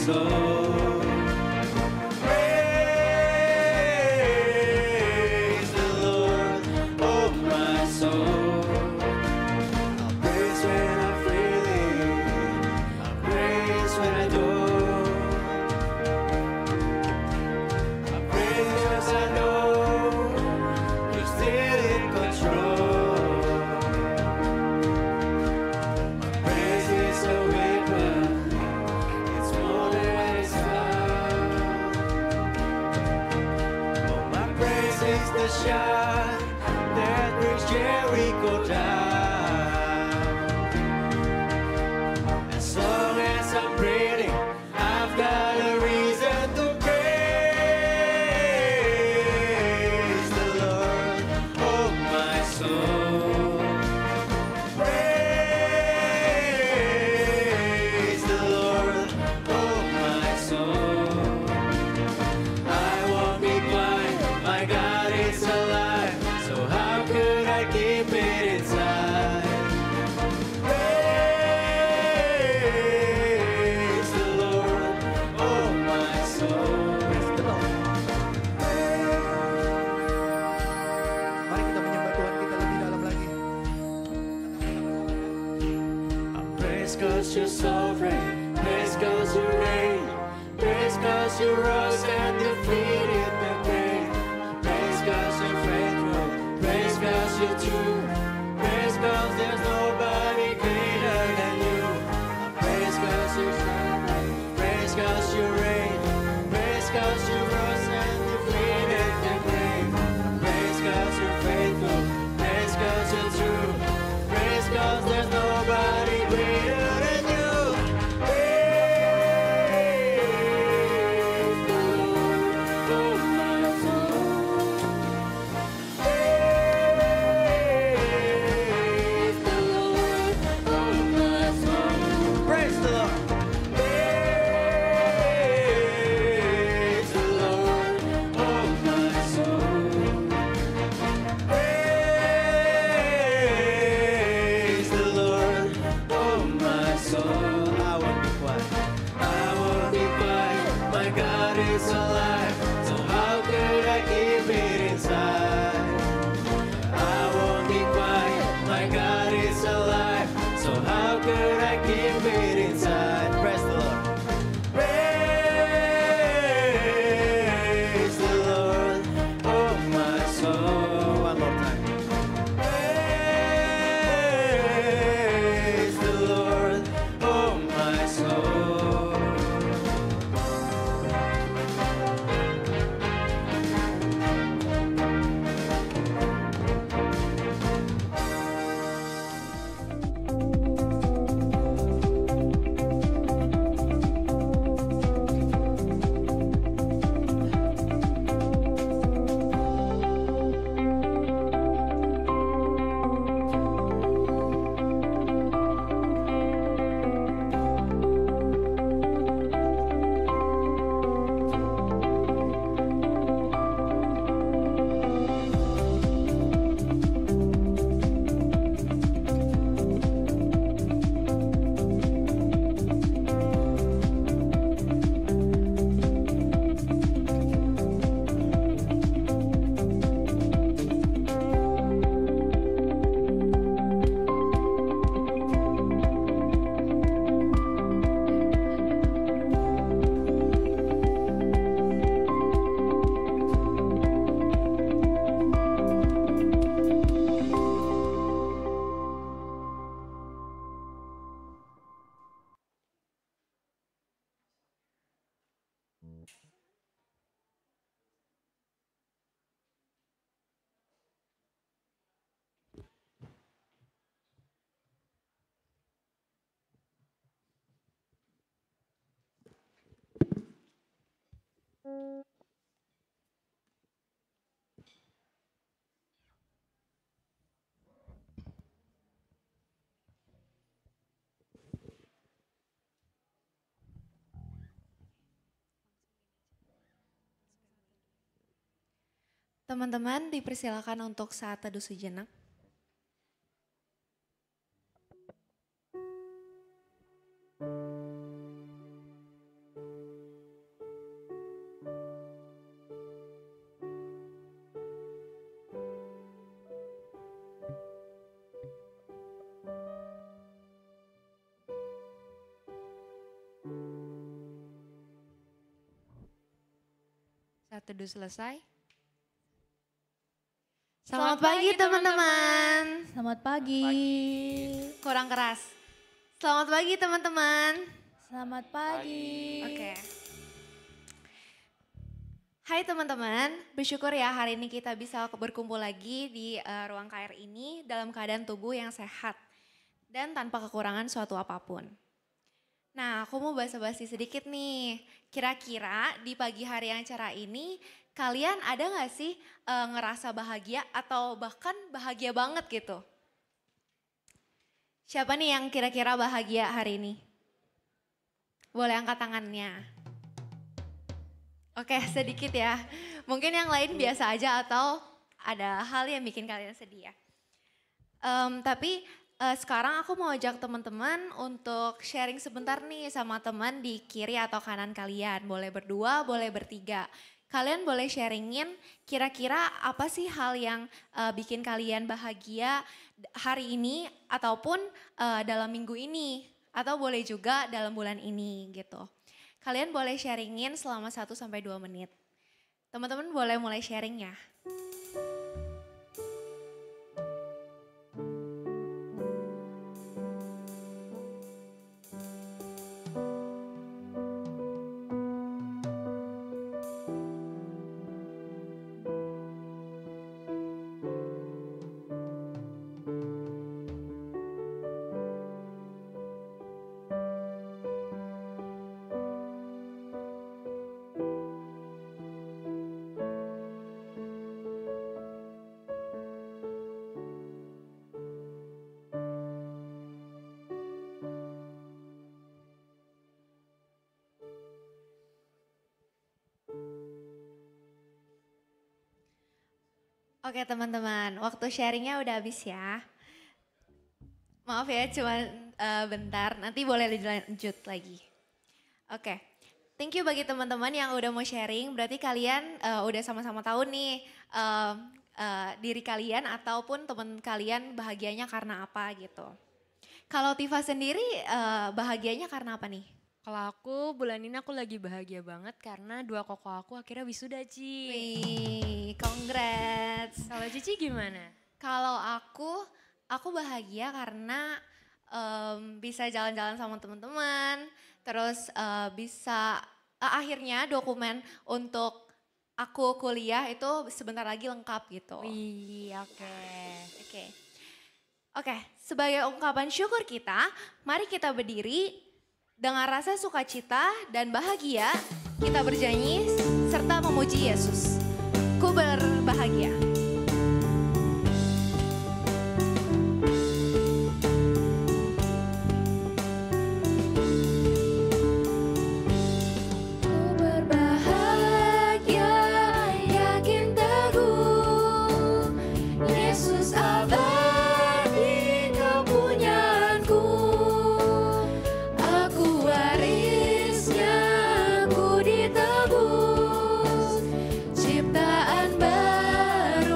soul. Praise the Lord, oh my soul. I'll praise when I'm feeling, I'll praise when I don't. I'll praise because I know you're still in control. My praise is a weapon, it's more than it's found. Oh, my praise is the shot that brings Jericho down. As long as I'm breathing, I've got a reason to praise the Lord, oh my soul. Praise the Lord, oh my soul. I won't be quiet, my God is alive, so how could I keep it inside? Praise the Lord, oh my soul. Mari kita menyembah Tuhan kita lebih dalam lagi. Praise cause you're sovereign, praise cause you reign, praise cause you rose and defeated the grave. Praise cause you're faithful, praise cause you're true, praise cause there's nobody greater than you. Praise cause you're sovereign, praise cause you reign, praise cause you rose and defeated the grave. Praise cause you're faithful, praise cause you're true, praise cause there's nobody greater than you. Praise the Lord, oh my soul. Praise the Lord, oh my soul. Praise the Lord. Praise the Lord, oh my soul. Praise the Lord, oh my soul. I won't be quiet, I won't be quiet. My God is alive, so how could I keep it inside? I won't be quiet, my God is alive, so how could I keep it inside? Praise the Lord. Praise the Lord, oh my soul. One more time. Praise the Lord, oh my soul. Teman-teman dipersilakan untuk saat teduh sejenak. Saat teduh selesai. Selamat pagi teman-teman. Selamat pagi. Kurang keras. Selamat pagi teman-teman. Selamat pagi. Oke. Hai teman-teman, bersyukur ya hari ini kita bisa berkumpul lagi di ruang KR ini dalam keadaan tubuh yang sehat dan tanpa kekurangan suatu apapun. Nah, aku mau basa-basi sedikit nih. Kira-kira di pagi hari yang cerah ini kalian ada gak sih ngerasa bahagia atau bahkan bahagia banget gitu? Siapa nih yang kira-kira bahagia hari ini? Boleh angkat tangannya. Oke, sedikit ya. Mungkin yang lain biasa aja atau ada hal yang bikin kalian sedih ya. Tapi sekarang aku mau ajak teman-teman untuk sharing sebentar nih sama teman di kiri atau kanan kalian. Boleh berdua, boleh bertiga. Kalian boleh sharingin kira-kira apa sih hal yang bikin kalian bahagia hari ini ataupun dalam minggu ini. Atau boleh juga dalam bulan ini gitu. Kalian boleh sharingin selama 1-2 menit. Teman-teman boleh mulai sharing ya. Oke teman-teman, waktu sharingnya udah habis ya. Maaf ya cuma bentar, nanti boleh dilanjut lagi. Oke, thank you bagi teman-teman yang udah mau sharing. Berarti kalian udah sama-sama tahu nih diri kalian ataupun teman kalian bahagianya karena apa gitu. Kalau Tifa sendiri bahagianya karena apa nih? Kalau aku bulan ini aku lagi bahagia banget karena 2 koko aku akhirnya wisuda, Ci. Wih, congrats. Kalau Cici gimana? Kalau aku bahagia karena bisa jalan-jalan sama teman-teman, terus bisa akhirnya dokumen untuk aku kuliah itu sebentar lagi lengkap gitu. Wih, oke. Oke, sebagai ungkapan syukur kita, mari kita berdiri dengan rasa sukacita dan bahagia, kita bernyanyi serta memuji Yesus. Ku berbahagia. Ciptaan baru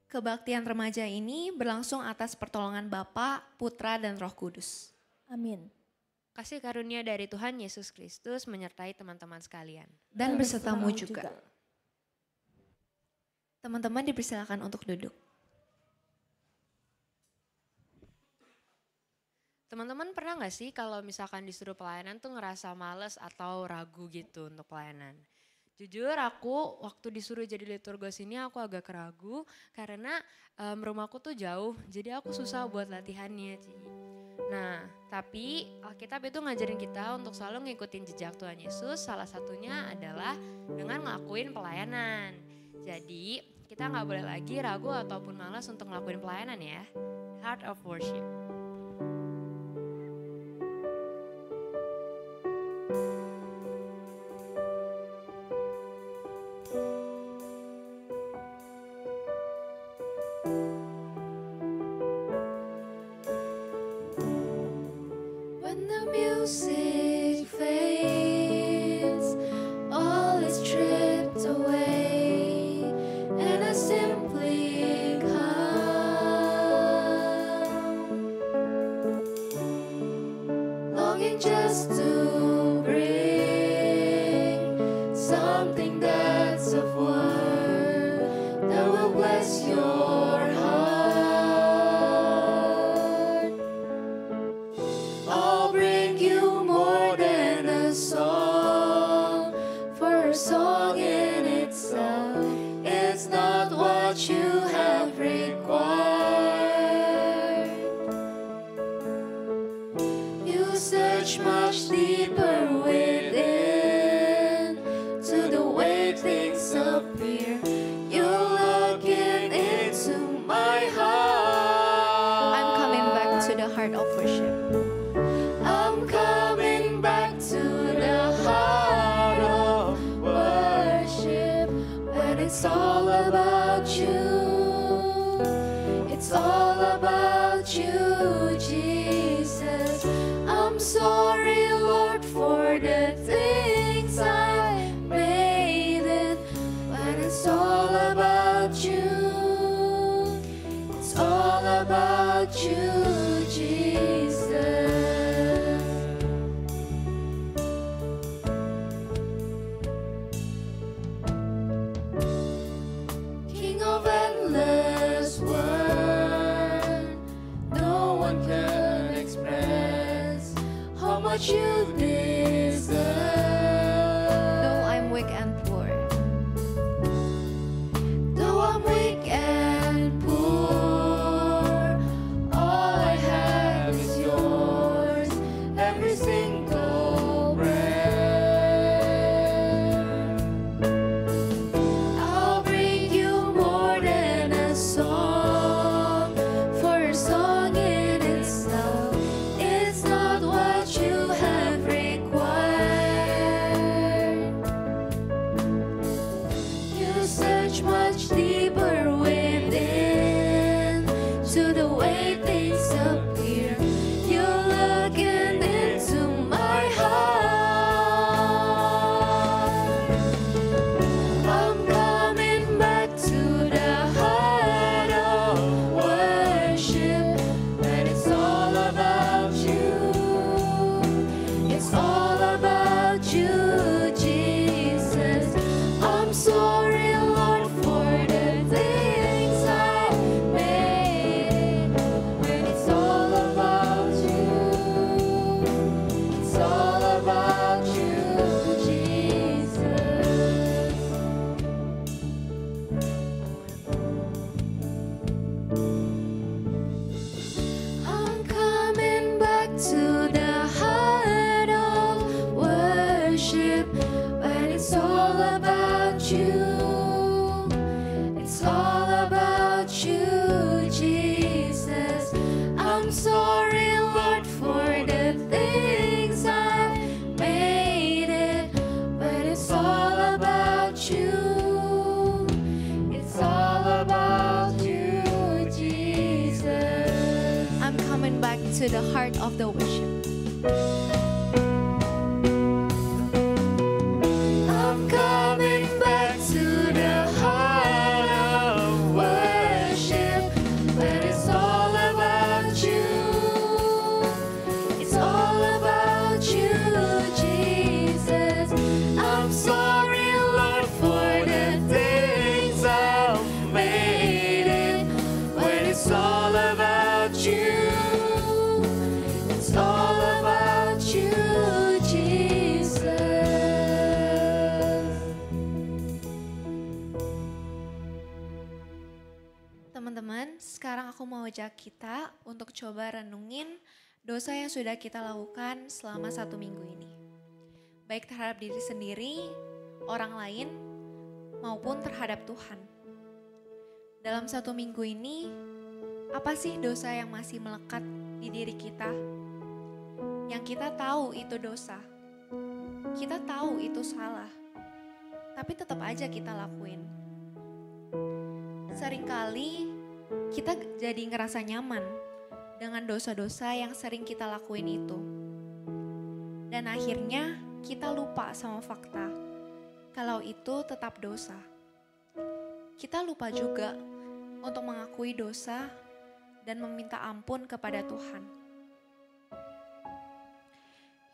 Kebaktian remaja ini berlangsung atas pertolongan Bapa, Putra, dan Roh Kudus. Amin. Kasih karunia dari Tuhan Yesus Kristus menyertai teman-teman sekalian. Dan besertamu juga. Teman-teman dipersilakan untuk duduk. Teman-teman pernah gak sih kalau misalkan disuruh pelayanan tuh ngerasa males atau ragu gitu untuk pelayanan? Jujur aku waktu disuruh jadi liturgos ini aku agak ragu karena rumahku tuh jauh, jadi aku susah buat latihannya, Ci. Nah, tapi Alkitab itu ngajarin kita untuk selalu ngikutin jejak Tuhan Yesus, salah satunya adalah dengan ngelakuin pelayanan. Jadi kita gak boleh lagi ragu ataupun malas untuk ngelakuin pelayanan ya. Heart of Worship. When the music fades, all is stripped away, and I simply come, longing just to bring something that's of worth that will bless your heart. I'll bring you more than a song, for a song in itself is not what you have required. You search much deeper within to the way things appear. You're looking into my heart. I'm coming back to the heart of worship. I'm coming back to the heart of worship, when it's all about you. It's all about you, Jesus. I'm sorry, Lord, for the things I made it, when it's all about you. It's all about you, Jesus. King of endless word, no one can express how much you deserve. Though I'm weak and poor, Though I'm weak and poor, all I have is yours, every single breath. I'll bring you more than a song, for a song in itself is not what you have required. You search much deeper within to the way things appear. You're looking into my heart. I'm coming back to the heart of worship, when it's all about you. It's all about you, Jesus. I'm sorry, Lord, for the things I made, when it's all about you. It's all about you, Jesus. I'm coming back to the heart of worship, when it's all about you. It's all about you, Jesus. I'm sorry, Lord, for the things I made it, but it's all about you. It's all about you, Jesus. I'm coming back to the heart of the worship. I'm coming back to the heart of worship. sekarang aku mau ajak kita untuk coba renungin dosa yang sudah kita lakukan selama 1 minggu ini. Baik terhadap diri sendiri, orang lain, maupun terhadap Tuhan. Dalam 1 minggu ini, apa sih dosa yang masih melekat di diri kita? Yang kita tahu itu dosa, kita tahu itu salah, tapi tetap aja kita lakuin. Seringkali kita jadi ngerasa nyaman dengan dosa-dosa yang sering kita lakuin itu. Dan akhirnya kita lupa sama fakta kalau itu tetap dosa. Kita lupa juga untuk mengakui dosa dan meminta ampun kepada Tuhan.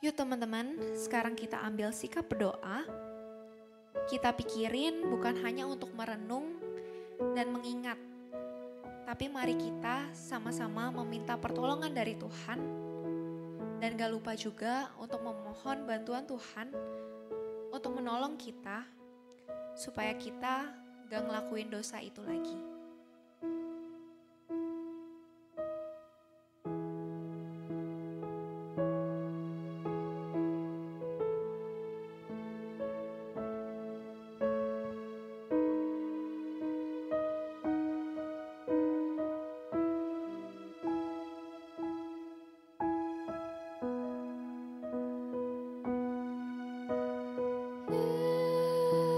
Yuk teman-teman, sekarang kita ambil sikap berdoa. Kita pikirin bukan hanya untuk merenung dan mengingat, tapi mari kita sama-sama meminta pertolongan dari Tuhan. Dan gak lupa juga untuk memohon bantuan Tuhan untuk menolong kita supaya kita gak ngelakuin dosa itu lagi.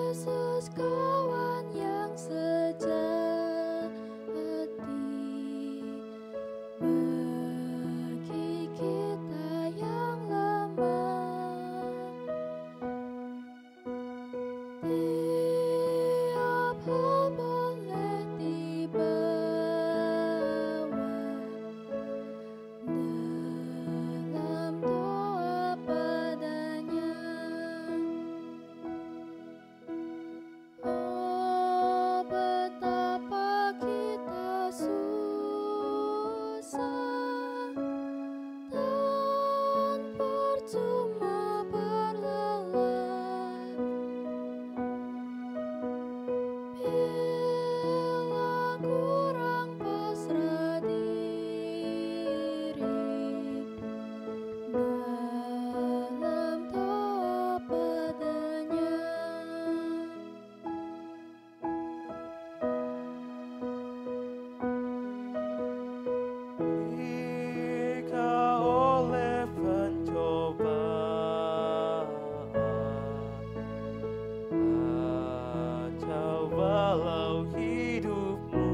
Yesus kawan yang sejati, bagi kita yang lemah. Tiap hal boleh dibawa dalam doa padanya. Oh, betapa kita susah dan percuma berlelah bila kurang pasrah diri dalam doa padanya. Jika oleh pencobaan kacau balau hidupmu,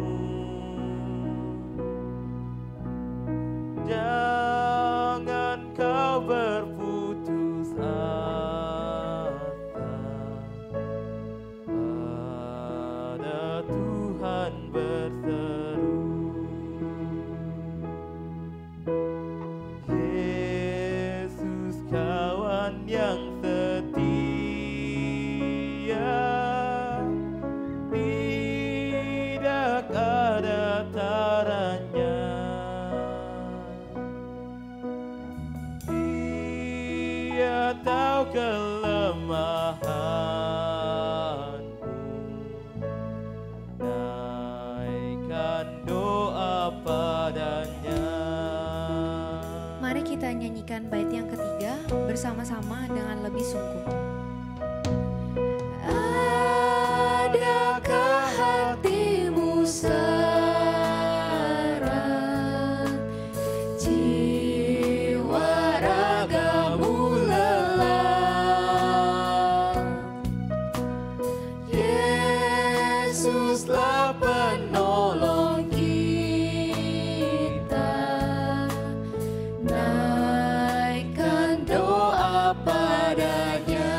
jangan kau berputus asa. Pada Tuhan berseru. Yesus kawan yang setia, tidak ada taranya. Dia tahu kelemahanmu, naikkan doa padanya. Mari kita nyanyikan bait yang ketiga bersama-sama dengan lebih sungguh. Adakah hatimu syarat, jiwa ragamu lelah? Yesuslah penolong kita, naikkan doa padanya.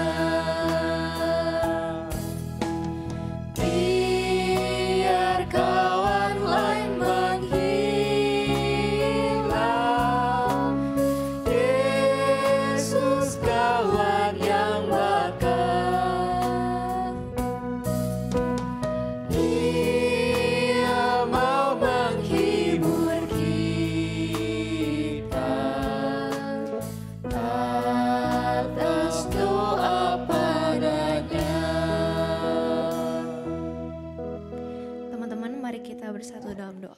Biar kawan lain menghilang, Yesus kawan yang bakal. Dia mau menghibur kita atas doa padanya. Teman-teman, mari kita bersatu dalam doa.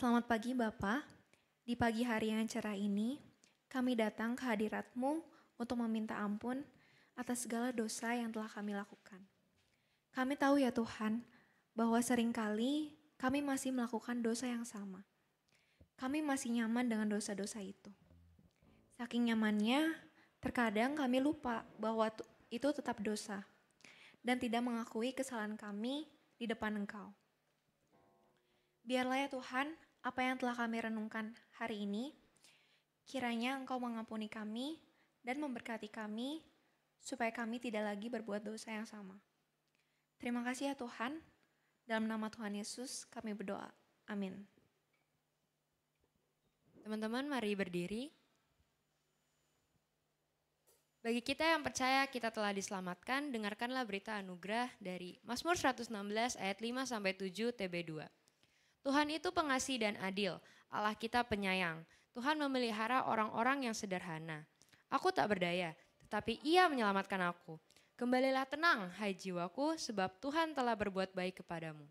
Selamat pagi Bapa. Di pagi hari yang cerah ini, kami datang ke hadirat-Mu untuk meminta ampun atas segala dosa yang telah kami lakukan. Kami tahu ya Tuhan, bahwa seringkali kami masih melakukan dosa yang sama. Kami masih nyaman dengan dosa-dosa itu. Saking nyamannya, terkadang kami lupa bahwa itu tetap dosa dan tidak mengakui kesalahan kami di depan Engkau. Biarlah ya Tuhan, apa yang telah kami renungkan hari ini, kiranya Engkau mengampuni kami dan memberkati kami, supaya kami tidak lagi berbuat dosa yang sama. Terima kasih ya Tuhan, dalam nama Tuhan Yesus kami berdoa. Amin. Teman-teman mari berdiri. Bagi kita yang percaya kita telah diselamatkan, dengarkanlah berita anugerah dari Mazmur 116 ayat 5-7 TB2. Tuhan itu pengasih dan adil, Allah kita penyayang. Tuhan memelihara orang-orang yang sederhana. Aku tak berdaya, tetapi Ia menyelamatkan aku. Kembalilah tenang, hai jiwaku, sebab Tuhan telah berbuat baik kepadamu.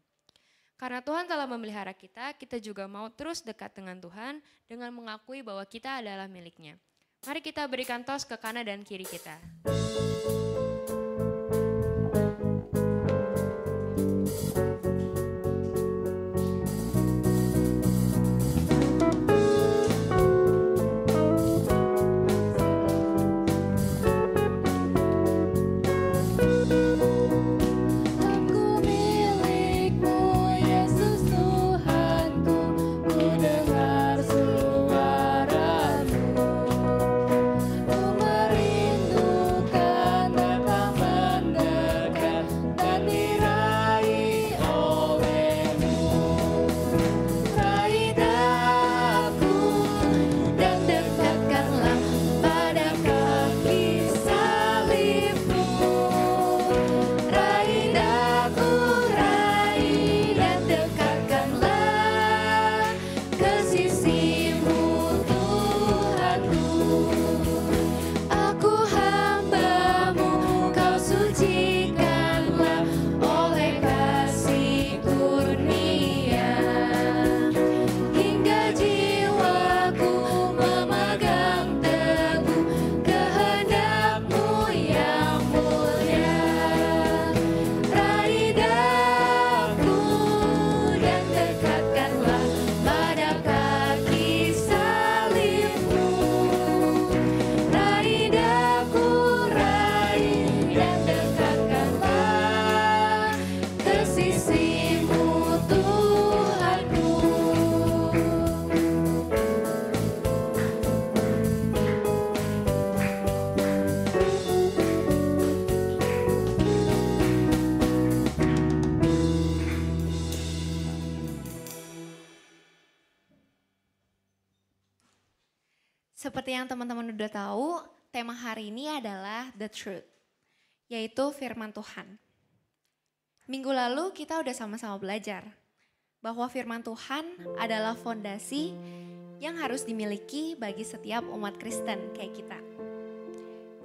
Karena Tuhan telah memelihara kita, kita juga mau terus dekat dengan Tuhan dengan mengakui bahwa kita adalah milik-Nya. Mari kita berikan tos ke kanan dan kiri kita. Seperti yang teman-teman udah tahu, tema hari ini adalah The Truth, yaitu firman Tuhan. Minggu lalu kita udah sama-sama belajar bahwa firman Tuhan adalah fondasi yang harus dimiliki bagi setiap umat Kristen kayak kita.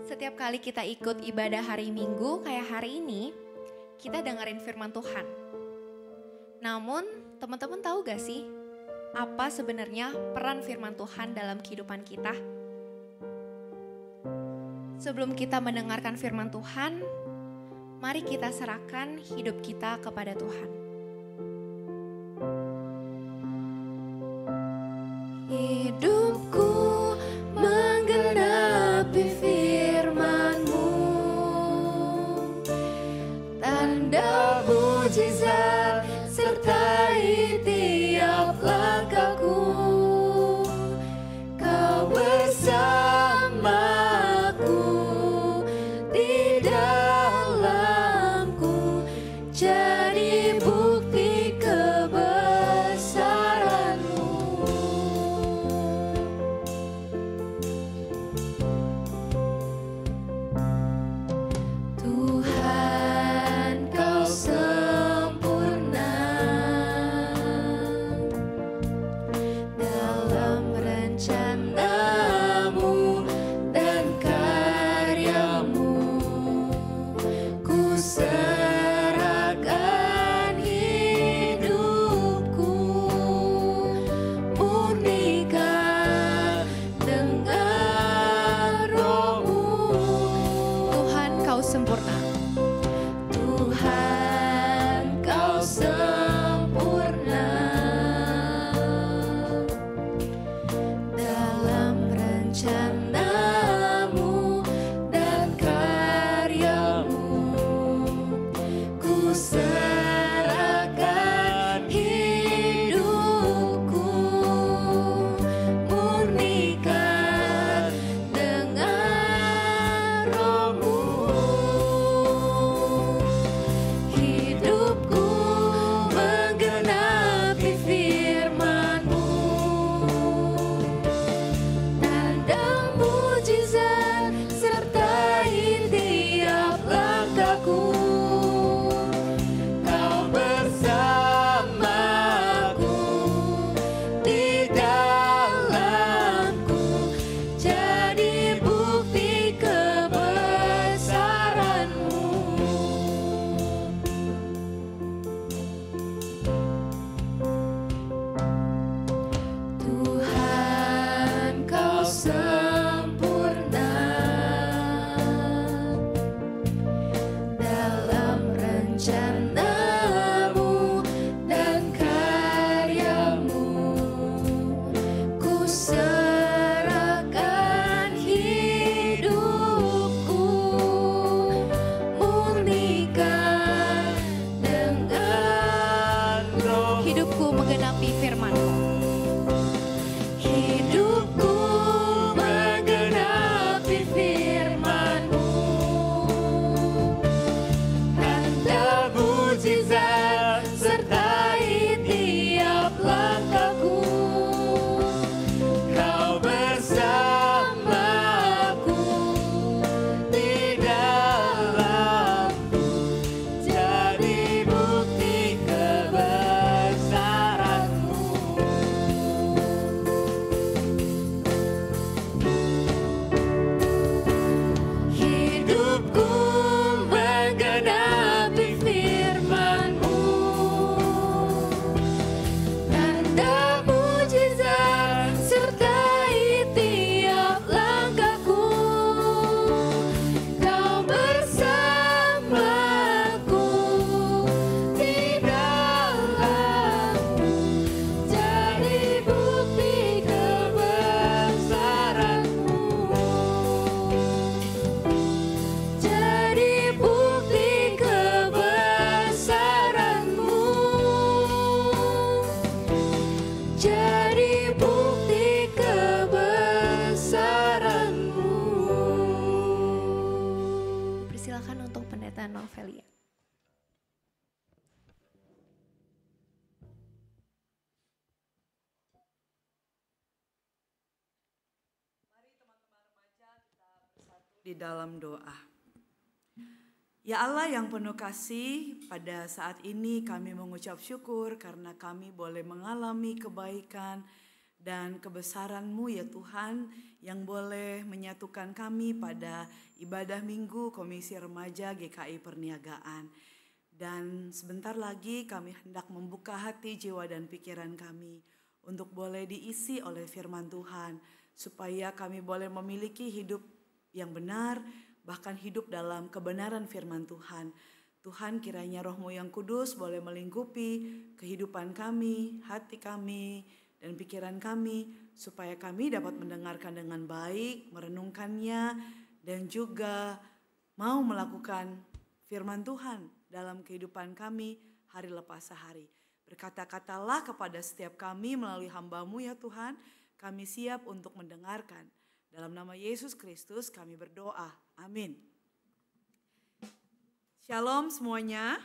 Setiap kali kita ikut ibadah hari Minggu kayak hari ini, kita dengerin firman Tuhan. Namun, teman-teman tahu gak sih apa sebenarnya peran firman Tuhan dalam kehidupan kita? Sebelum kita mendengarkan firman Tuhan, mari kita serahkan hidup kita kepada Tuhan. Hidupku menggenapi firman-Mu, tanda mujizat sertai tiap langkahku. Kau bersamaku di dalamku, jadi bukti kebesaran-Mu. Tuhan, Kau sempurna dalam rencana-Mu dan karya-Mu. Ku serahkan serahkan hidupku, murnikan dengan roh-Mu. Hidupku menggenapi firman-Mu, tanda mujizat sertai tiap langkahku. Kau bersamaku di dalamku, jadi bukti kebesaran-Mu. Tuhan, Kau sempurna dalam rencana-Mu dan karya-Mu. Ku serahkan hidupku, murnikan dengan roh. Hidupku menggenapi firman-Mu. Hidupku menggenapi firman-Mu, tanda mujizat sertai tiap langkahku. Kau bersamaku di dalamku, jadi bukti kebesaran-Mu. Hidupku menggenapi firman-Mu, tanda mujizat sertai tiap langkahku. Kau bersamaku di dalamku, jadi bukti kebesaran-Mu. Jadi bukti kebesaran-Mu. Jadi bukti kebesaran-Mu. Persilakan untuk pendeta Novelia. Di dalam doa. Ya Allah yang penuh kasih, pada saat ini kami mengucap syukur karena kami boleh mengalami kebaikan dan kebesaran-Mu ya Tuhan, yang boleh menyatukan kami pada ibadah minggu Komisi Remaja GKI Perniagaan. Dan sebentar lagi kami hendak membuka hati, jiwa dan pikiran kami untuk boleh diisi oleh firman Tuhan, supaya kami boleh memiliki hidup yang benar, bahkan hidup dalam kebenaran firman Tuhan. Tuhan, kiranya Roh-Mu yang kudus boleh melingkupi kehidupan kami, hati kami, dan pikiran kami, supaya kami dapat mendengarkan dengan baik, merenungkannya, dan juga mau melakukan firman Tuhan dalam kehidupan kami hari lepas hari. Berkata-katalah kepada setiap kami melalui hamba-Mu ya Tuhan, kami siap untuk mendengarkan. Dalam nama Yesus Kristus kami berdoa. Amin. Shalom semuanya.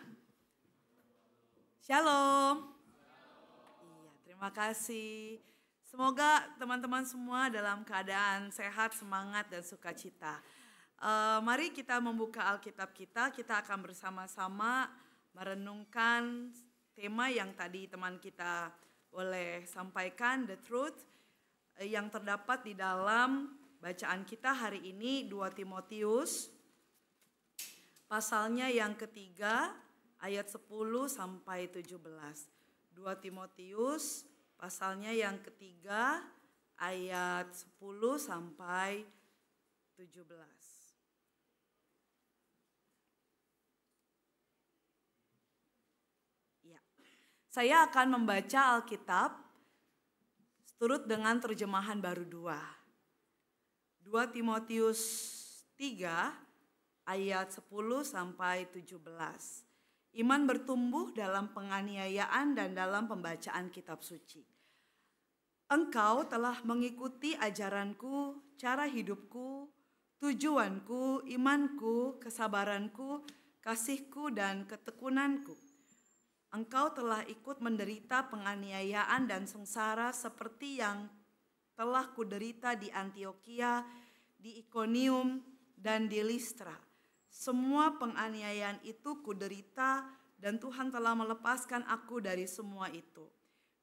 Shalom. Iya, terima kasih. Semoga teman-teman semua dalam keadaan sehat, semangat, dan sukacita. Mari kita membuka Alkitab kita. Kita akan bersama-sama merenungkan tema yang tadi teman kita boleh sampaikan, the truth, yang terdapat di dalam bacaan kita hari ini 2 Timotius pasalnya yang ketiga ayat 10 sampai 17. 2 Timotius pasalnya yang ketiga ayat 10 sampai 17. Ya. Saya akan membaca Alkitab turut dengan terjemahan baru 2. 2 Timotius 3 ayat 10 sampai 17. Iman bertumbuh dalam penganiayaan dan dalam pembacaan kitab suci. Engkau telah mengikuti ajaranku, cara hidupku, tujuanku, imanku, kesabaranku, kasihku, dan ketekunanku. Engkau telah ikut menderita penganiayaan dan sengsara seperti yang telah kuderita di Antiokhia, di Ikonium, dan di Listra. Semua penganiayaan itu kuderita dan Tuhan telah melepaskan aku dari semua itu.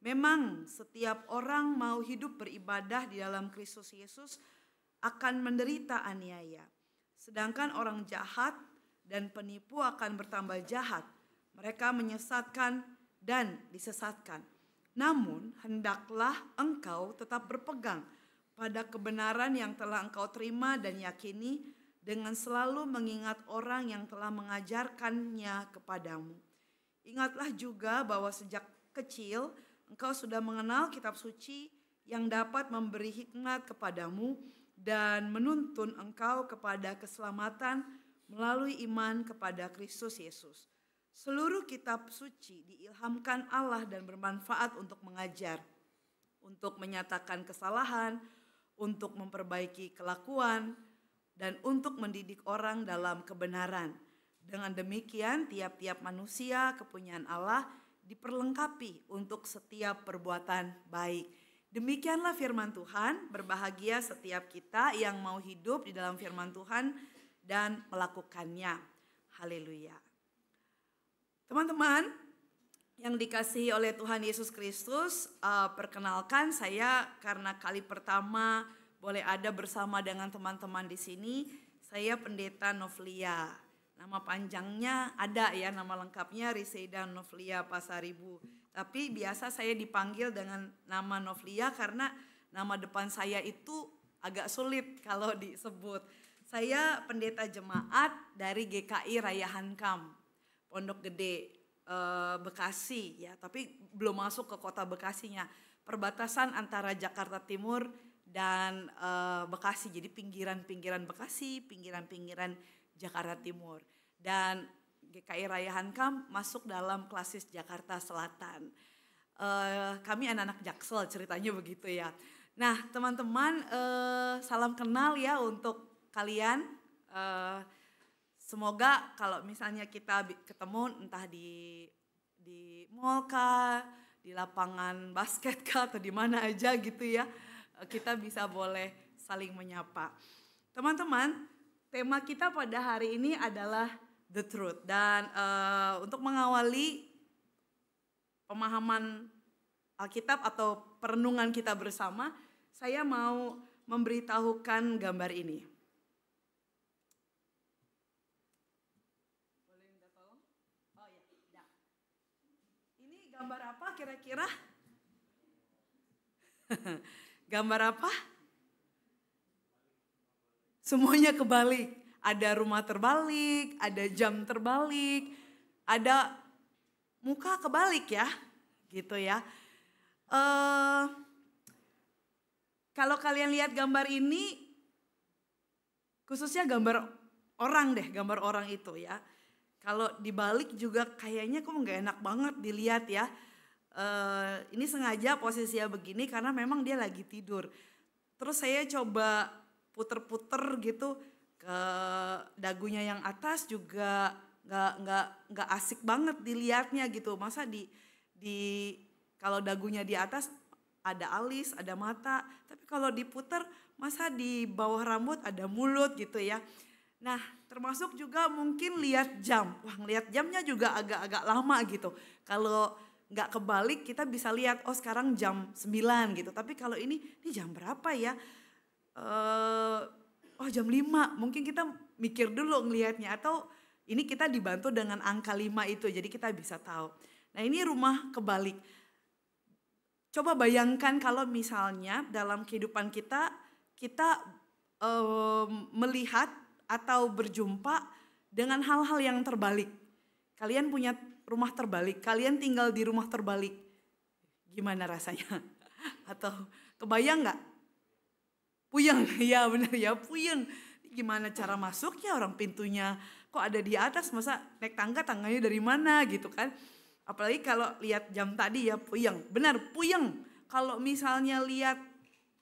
Memang setiap orang mau hidup beribadah di dalam Kristus Yesus akan menderita aniaya. Sedangkan orang jahat dan penipu akan bertambah jahat. Mereka menyesatkan dan disesatkan. Namun hendaklah engkau tetap berpegang pada kebenaran yang telah engkau terima dan yakini, dengan selalu mengingat orang yang telah mengajarkannya kepadamu. Ingatlah juga bahwa sejak kecil engkau sudah mengenal kitab suci yang dapat memberi hikmat kepadamu dan menuntun engkau kepada keselamatan melalui iman kepada Kristus Yesus. Seluruh kitab suci diilhamkan Allah dan bermanfaat untuk mengajar, untuk menyatakan kesalahan, untuk memperbaiki kelakuan, dan untuk mendidik orang dalam kebenaran. Dengan demikian tiap-tiap manusia kepunyaan Allah diperlengkapi untuk setiap perbuatan baik. Demikianlah firman Tuhan, berbahagia setiap kita yang mau hidup di dalam firman Tuhan dan melakukannya. Haleluya. Teman-teman yang dikasihi oleh Tuhan Yesus Kristus, perkenalkan saya karena kali pertama boleh ada bersama dengan teman-teman di sini. Saya Pendeta Novlia. Nama panjangnya ada ya, nama lengkapnya Riseida Novlia Pasaribu. Tapi biasa saya dipanggil dengan nama Novlia karena nama depan saya itu agak sulit kalau disebut. Saya pendeta jemaat dari GKI Raya Hankam, Pondok Gede, Bekasi ya, tapi belum masuk ke kota Bekasinya. Perbatasan antara Jakarta Timur dan Bekasi, jadi pinggiran-pinggiran Bekasi, pinggiran-pinggiran Jakarta Timur. Dan GKI Raya Hankam masuk dalam klasis Jakarta Selatan. Kami anak-anak Jaksel ceritanya begitu ya. Nah teman-teman, salam kenal ya untuk kalian. Semoga kalau misalnya kita ketemu entah di mall kah, di lapangan basket kah, atau di mana aja gitu ya, kita bisa boleh saling menyapa. Teman-teman, tema kita pada hari ini adalah the truth. Dan untuk mengawali pemahaman Alkitab atau perenungan kita bersama, saya mau memberitahukan gambar ini. Boleh minta tolong? Oh ya, nah. Ini gambar apa kira-kira? Gambar apa? Semuanya kebalik. Ada rumah terbalik, ada jam terbalik, ada muka kebalik ya, gitu ya. Kalau kalian lihat gambar ini, khususnya gambar orang deh, gambar orang itu ya. Kalau dibalik juga kayaknya kok nggak enak banget dilihat ya. Ini sengaja posisinya begini karena memang dia lagi tidur. Terus saya coba puter-puter gitu ke dagunya yang atas juga nggak asik banget dilihatnya gitu. Masa kalau dagunya di atas ada alis, ada mata, tapi kalau diputer masa di bawah rambut ada mulut gitu ya. Nah termasuk juga mungkin lihat jam. Wah ngelihat jamnya juga agak-agak lama gitu. Kalau nggak kebalik kita bisa lihat oh sekarang jam 9 gitu. Tapi kalau ini jam berapa ya? Oh jam 5, mungkin kita mikir dulu ngelihatnya. Atau ini kita dibantu dengan angka 5 itu jadi kita bisa tahu. Nah ini rumah kebalik. Coba bayangkan kalau misalnya dalam kehidupan kita melihat atau berjumpa dengan hal-hal yang terbalik. Kalian punya rumah terbalik, kalian tinggal di rumah terbalik. Gimana rasanya? Atau kebayang nggak? Puyeng, ya benar ya puyeng. Gimana cara masuknya, orang pintunya kok ada di atas, masa naik tangga, tangganya dari mana gitu kan. Apalagi kalau lihat jam tadi ya, puyeng, benar puyeng. Kalau misalnya lihat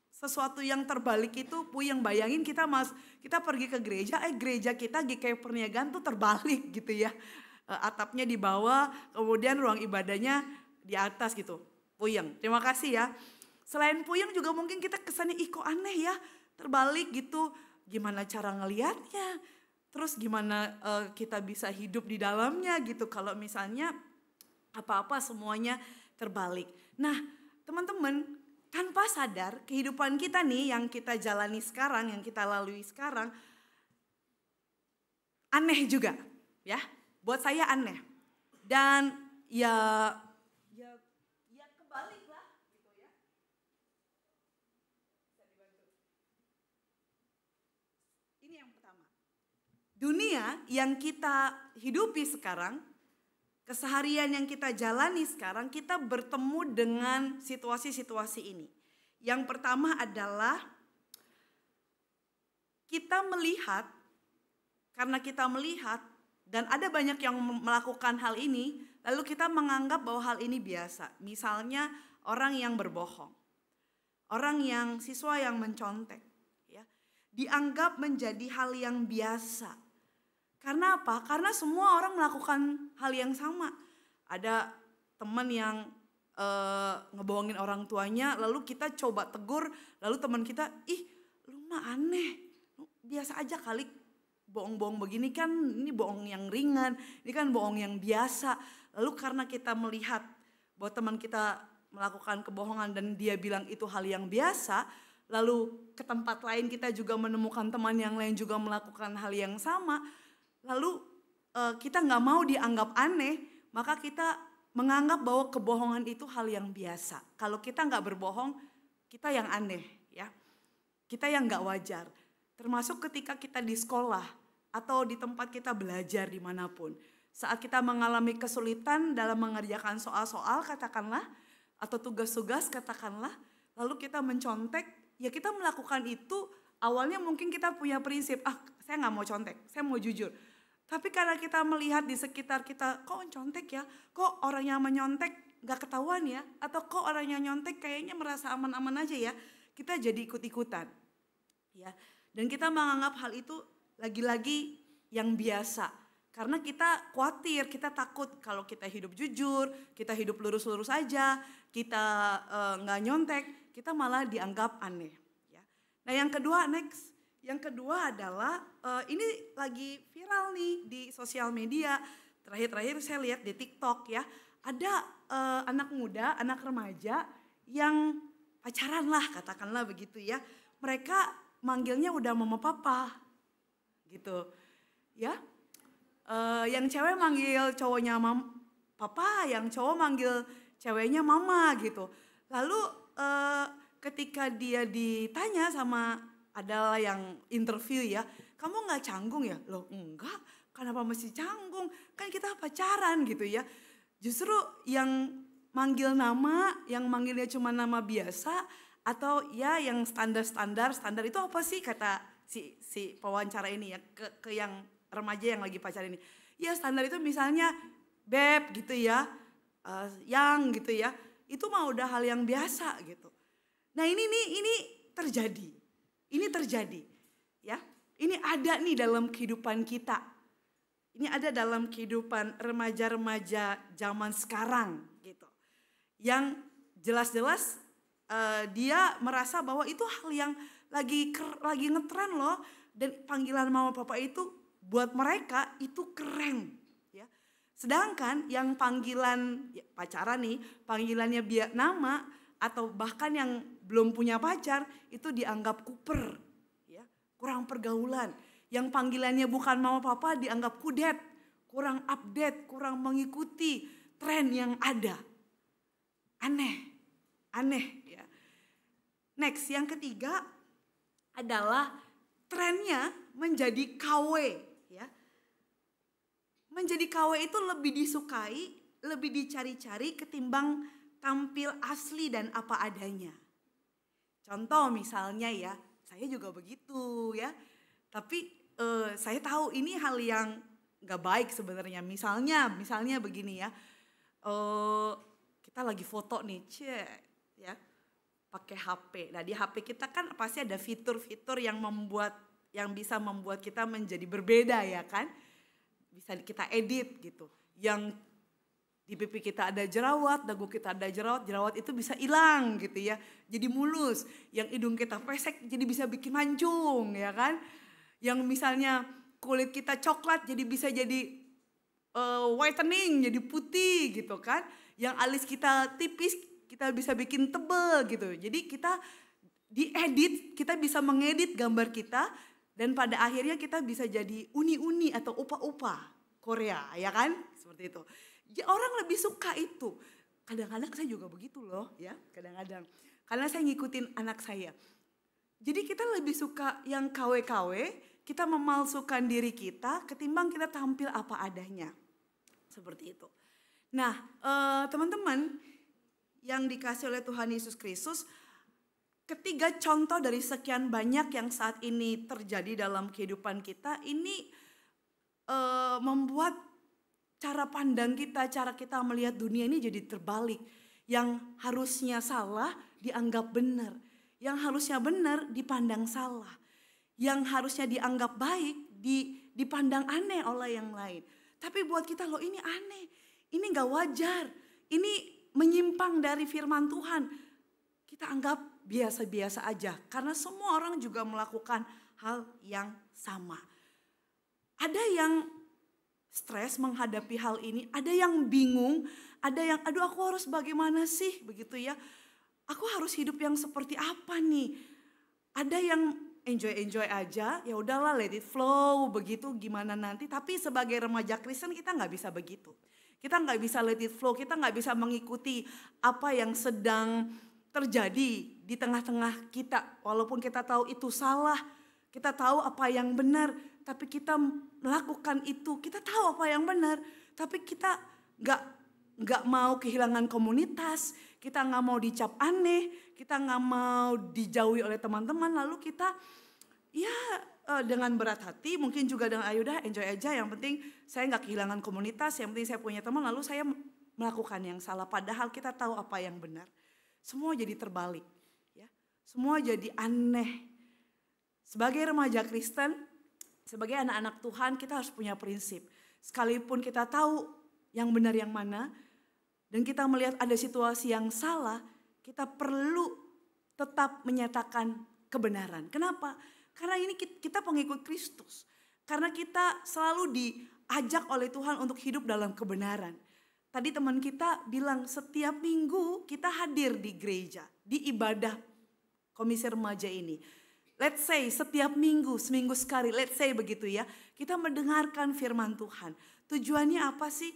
sesuatu yang terbalik itu puyeng. Bayangin kita pergi ke gereja, gereja kita GKI Perniagaan tuh terbalik gitu ya. Atapnya di bawah, kemudian ruang ibadahnya di atas gitu. Puyeng. Terima kasih ya. Selain puyeng juga mungkin kita kesannya kok aneh ya, terbalik gitu. Gimana cara ngelihatnya? Terus gimana kita bisa hidup di dalamnya gitu kalau misalnya apa-apa semuanya terbalik. Nah, teman-teman, tanpa sadar kehidupan kita nih yang kita jalani sekarang, yang kita lalui sekarang aneh juga ya. Buat saya aneh. Dan ya kebalik lah gitu ya. Ini yang pertama. Dunia yang kita hidupi sekarang, keseharian yang kita jalani sekarang, kita bertemu dengan situasi-situasi ini. Yang pertama adalah kita melihat, karena kita melihat dan ada banyak yang melakukan hal ini, lalu kita menganggap bahwa hal ini biasa. Misalnya orang yang berbohong, orang yang siswa yang mencontek, ya, dianggap menjadi hal yang biasa. Karena apa? Karena semua orang melakukan hal yang sama. Ada teman yang ngebohongin orang tuanya, lalu kita coba tegur, lalu teman kita, lu mah aneh, biasa aja kali bohong-bohong begini kan, ini bohong yang ringan, ini kan bohong yang biasa. Lalu karena kita melihat bahwa teman kita melakukan kebohongan dan dia bilang itu hal yang biasa, lalu ke tempat lain kita juga menemukan teman yang lain juga melakukan hal yang sama. Lalu kita gak mau dianggap aneh, maka kita menganggap bahwa kebohongan itu hal yang biasa. Kalau kita gak berbohong, kita yang aneh ya. Kita yang gak wajar. Termasuk ketika kita di sekolah atau di tempat kita belajar dimanapun. Saat kita mengalami kesulitan dalam mengerjakan soal-soal katakanlah, atau tugas-tugas katakanlah, lalu kita mencontek, ya kita melakukan itu awalnya mungkin kita punya prinsip, saya gak mau contek, saya mau jujur. Tapi karena kita melihat di sekitar kita, kok contek ya, kok orang yang menyontek gak ketahuan ya, atau kok orang yang nyontek kayaknya merasa aman-aman aja ya, kita jadi ikut-ikutan. Ya, dan kita menganggap hal itu lagi-lagi yang biasa. Karena kita khawatir, kita takut kalau kita hidup jujur, kita hidup lurus-lurus aja, kita gak nyontek, kita malah dianggap aneh. Ya. Nah yang kedua next. Yang kedua adalah ini lagi viral nih di sosial media. Terakhir-terakhir saya lihat di TikTok ya. Ada anak muda, anak remaja yang pacaran lah katakanlah begitu ya. Mereka manggilnya udah mama papa gitu ya. Yang cewek manggil cowoknya papa, yang cowok manggil ceweknya mama gitu. Lalu ketika dia ditanya sama adalah yang interview ya, kamu gak canggung ya? Loh enggak, kenapa mesti canggung? Kan kita pacaran gitu ya. Justru yang manggil nama, yang manggilnya cuma nama biasa, atau ya yang standar itu apa sih kata si pewawancara ini ya, ke yang remaja yang lagi pacaran ini. Ya standar itu misalnya beb gitu ya, yang gitu ya, itu mah udah hal yang biasa gitu. Nah ini terjadi. Ini terjadi, ya. Ini ada nih dalam kehidupan kita. Ini ada dalam kehidupan remaja-remaja zaman sekarang, gitu. Yang jelas-jelas dia merasa bahwa itu hal yang lagi ngetren loh. Dan panggilan mama papa itu buat mereka itu keren, ya. Sedangkan yang panggilan ya, pacaran nih, panggilannya nama atau bahkan yang belum punya pacar itu dianggap kuper, ya, kurang pergaulan. Yang panggilannya bukan mama papa dianggap kudet, kurang update, kurang mengikuti tren yang ada. Aneh ya. Next, yang ketiga adalah trennya menjadi KW, ya. Menjadi KW itu lebih disukai, lebih dicari-cari ketimbang tampil asli dan apa adanya. Contoh misalnya ya, saya juga begitu ya. Tapi saya tahu ini hal yang nggak baik sebenarnya. Misalnya begini ya, kita lagi foto nih, ya, pakai HP. Nah di HP kita kan pasti ada fitur-fitur yang bisa membuat kita menjadi berbeda ya kan. Bisa kita edit gitu. Yang di pipi kita ada jerawat, dagu kita ada jerawat itu bisa hilang gitu ya. Jadi mulus. Yang hidung kita pesek jadi bisa bikin mancung ya kan. Yang misalnya kulit kita coklat jadi bisa jadi whitening, jadi putih gitu kan. Yang alis kita tipis kita bisa bikin tebel gitu. Jadi kita diedit, kita bisa mengedit gambar kita dan pada akhirnya kita bisa jadi uni-uni atau opa-opa Korea ya kan. Seperti itu. Ya, orang lebih suka itu. Kadang-kadang saya juga begitu loh ya, kadang-kadang. Karena saya ngikutin anak saya. Jadi kita lebih suka yang KW-KW, kita memalsukan diri kita ketimbang kita tampil apa adanya. Seperti itu. Nah teman-teman yang dikasih oleh Tuhan Yesus Kristus, ketiga contoh dari sekian banyak yang saat ini terjadi dalam kehidupan kita, ini membuat cara pandang kita, cara kita melihat dunia ini jadi terbalik. Yang harusnya salah dianggap benar. Yang harusnya benar dipandang salah. Yang harusnya dianggap baik dipandang aneh oleh yang lain. Tapi buat kita loh ini aneh. Ini gak wajar. Ini menyimpang dari firman Tuhan. Kita anggap biasa-biasa aja. Karena semua orang juga melakukan hal yang sama. Ada yang stres menghadapi hal ini, ada yang bingung, ada yang aduh aku harus bagaimana sih begitu ya. Aku harus hidup yang seperti apa nih? Ada yang enjoy aja, ya udahlah let it flow begitu gimana nanti. Tapi sebagai remaja Kristen kita nggak bisa begitu. Kita nggak bisa let it flow, kita nggak bisa mengikuti apa yang sedang terjadi di tengah-tengah kita. Walaupun kita tahu itu salah, kita tahu apa yang benar. Tapi kita melakukan itu, kita tahu apa yang benar, tapi kita nggak mau kehilangan komunitas, kita nggak mau dicap aneh, kita nggak mau dijauhi oleh teman-teman, lalu kita ya dengan berat hati, mungkin juga dengan ayo udah enjoy aja, yang penting saya nggak kehilangan komunitas, yang penting saya punya teman, lalu saya melakukan yang salah, padahal kita tahu apa yang benar. Semua jadi terbalik, ya, semua jadi aneh. Sebagai remaja Kristen, sebagai anak-anak Tuhan kita harus punya prinsip. Sekalipun kita tahu yang benar yang mana dan kita melihat ada situasi yang salah, kita perlu tetap menyatakan kebenaran. Kenapa? Karena ini kita pengikut Kristus. Karena kita selalu diajak oleh Tuhan untuk hidup dalam kebenaran. Tadi teman kita bilang setiap minggu kita hadir di gereja, di ibadah komisi remaja ini. Let's say setiap minggu, seminggu sekali, let's say begitu ya. Kita mendengarkan firman Tuhan. Tujuannya apa sih?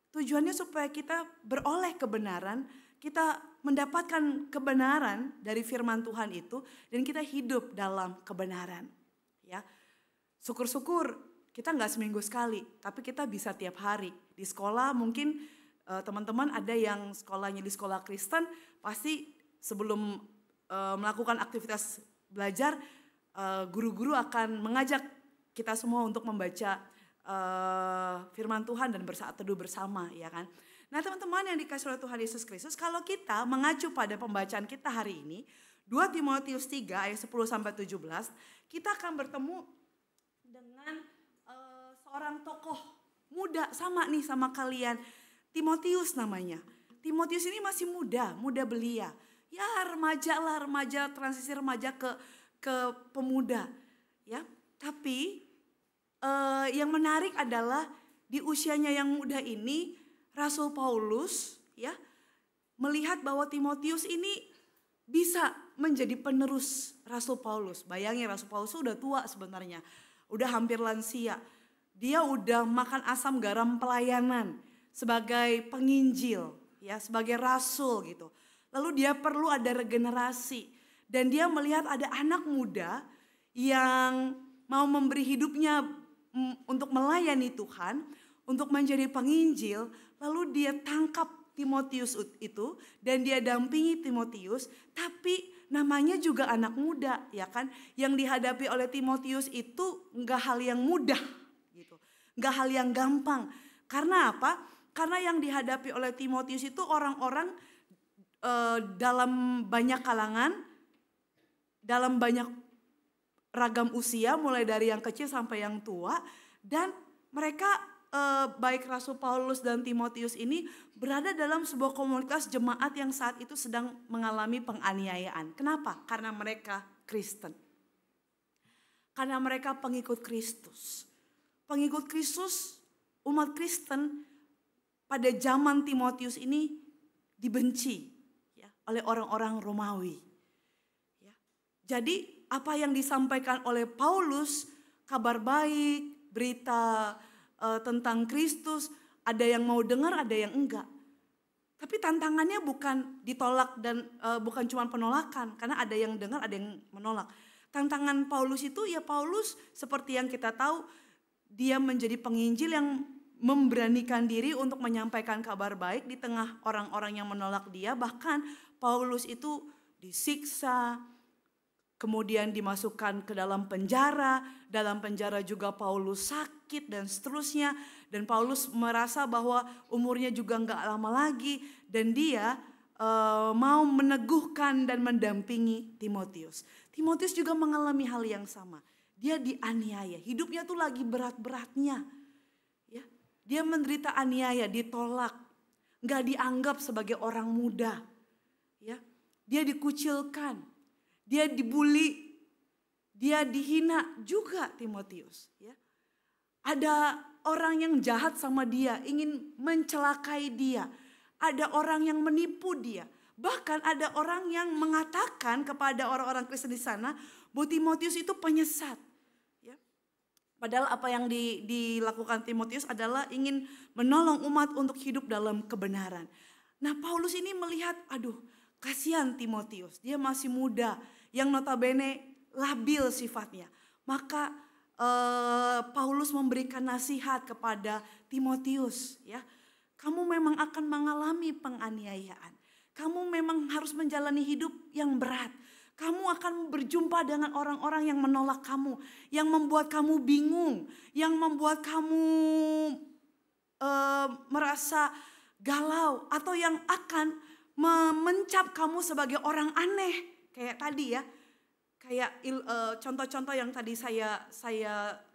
Tujuannya supaya kita beroleh kebenaran, kita mendapatkan kebenaran dari firman Tuhan itu dan kita hidup dalam kebenaran. Ya, syukur-syukur kita nggak seminggu sekali, tapi kita bisa tiap hari. Di sekolah mungkin teman-teman ada yang sekolahnya di sekolah Kristen, pasti sebelum melakukan aktivitas belajar, guru-guru akan mengajak kita semua untuk membaca firman Tuhan dan bersaat teduh bersama, ya kan. Nah teman-teman yang dikasih oleh Tuhan Yesus Kristus, kalau kita mengacu pada pembacaan kita hari ini, 2 Timotius 3 ayat 10-17, kita akan bertemu dengan seorang tokoh muda sama nih sama kalian, Timotius namanya. Timotius ini masih muda belia. Ya remaja transisi remaja ke pemuda, ya. Tapi yang menarik adalah di usianya yang muda ini Rasul Paulus ya melihat bahwa Timotius ini bisa menjadi penerus Rasul Paulus. Bayangin Rasul Paulus udah tua sebenarnya, udah hampir lansia. Dia udah makan asam garam pelayanan sebagai penginjil, ya sebagai rasul gitu. Lalu dia perlu ada regenerasi dan dia melihat ada anak muda yang mau memberi hidupnya untuk melayani Tuhan, untuk menjadi penginjil. Lalu dia tangkap Timotius itu dan dia dampingi Timotius, tapi namanya juga anak muda ya kan. Yang dihadapi oleh Timotius itu enggak hal yang mudah gitu. Gak hal yang gampang. Karena apa? Karena yang dihadapi oleh Timotius itu orang-orang dalam banyak kalangan, dalam banyak ragam usia, mulai dari yang kecil sampai yang tua. Dan mereka baik Rasul Paulus dan Timotius ini berada dalam sebuah komunitas jemaat yang saat itu sedang mengalami penganiayaan. Kenapa? Karena mereka Kristen. Karena mereka pengikut Kristus. Pengikut Kristus, umat Kristen pada zaman Timotius ini dibenci ya, oleh orang-orang Romawi. Ya. Jadi apa yang disampaikan oleh Paulus, kabar baik, berita tentang Kristus, ada yang mau dengar, ada yang enggak. Tapi tantangannya bukan ditolak dan bukan cuma penolakan, karena ada yang dengar, ada yang menolak. Tantangan Paulus itu ya Paulus seperti yang kita tahu, dia menjadi penginjil yang memberanikan diri untuk menyampaikan kabar baik di tengah orang-orang yang menolak dia. Bahkan Paulus itu disiksa, kemudian dimasukkan ke dalam penjara. Dalam penjara juga Paulus sakit dan seterusnya. Dan Paulus merasa bahwa umurnya juga gak lama lagi. Dan dia mau meneguhkan dan mendampingi Timotius. Timotius juga mengalami hal yang sama. Dia dianiaya, hidupnya tuh lagi berat-beratnya. Ya, dia menderita aniaya, ditolak, gak dianggap sebagai orang muda. Ya, dia dikucilkan, dia dibully, dia dihina juga Timotius. Ya, ada orang yang jahat sama dia, ingin mencelakai dia. Ada orang yang menipu dia. Bahkan ada orang yang mengatakan kepada orang-orang Kristen di sana bahwa Timotius itu penyesat. Ya. Padahal apa yang dilakukan Timotius adalah ingin menolong umat untuk hidup dalam kebenaran. Nah Paulus ini melihat, aduh kasihan Timotius, dia masih muda yang notabene labil sifatnya. Maka Paulus memberikan nasihat kepada Timotius, ya. Kamu memang akan mengalami penganiayaan. Kamu memang harus menjalani hidup yang berat. Kamu akan berjumpa dengan orang-orang yang menolak kamu, yang membuat kamu bingung, yang membuat kamu merasa galau, atau yang akan mencap kamu sebagai orang aneh. Kayak tadi ya, kayak contoh-contoh yang tadi saya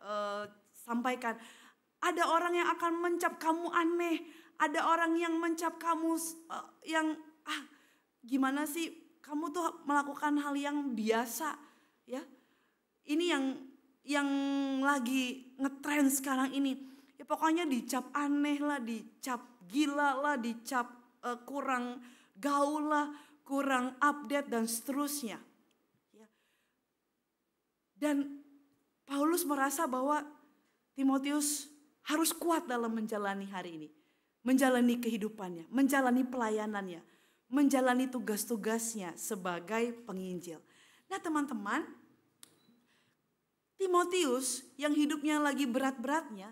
sampaikan. Ada orang yang akan mencap kamu aneh, ada orang yang mencap kamu yang gimana sih kamu tuh melakukan hal yang biasa, ya. Ini yang lagi ngetren sekarang ini. Ya pokoknya dicap aneh lah, dicap gila lah, dicap kurang gaul lah, kurang update dan seterusnya. Ya. Dan Paulus merasa bahwa Timotius harus kuat dalam menjalani hari ini. Menjalani kehidupannya, menjalani pelayanannya, menjalani tugas-tugasnya sebagai penginjil. Nah teman-teman, Timotius yang hidupnya lagi berat-beratnya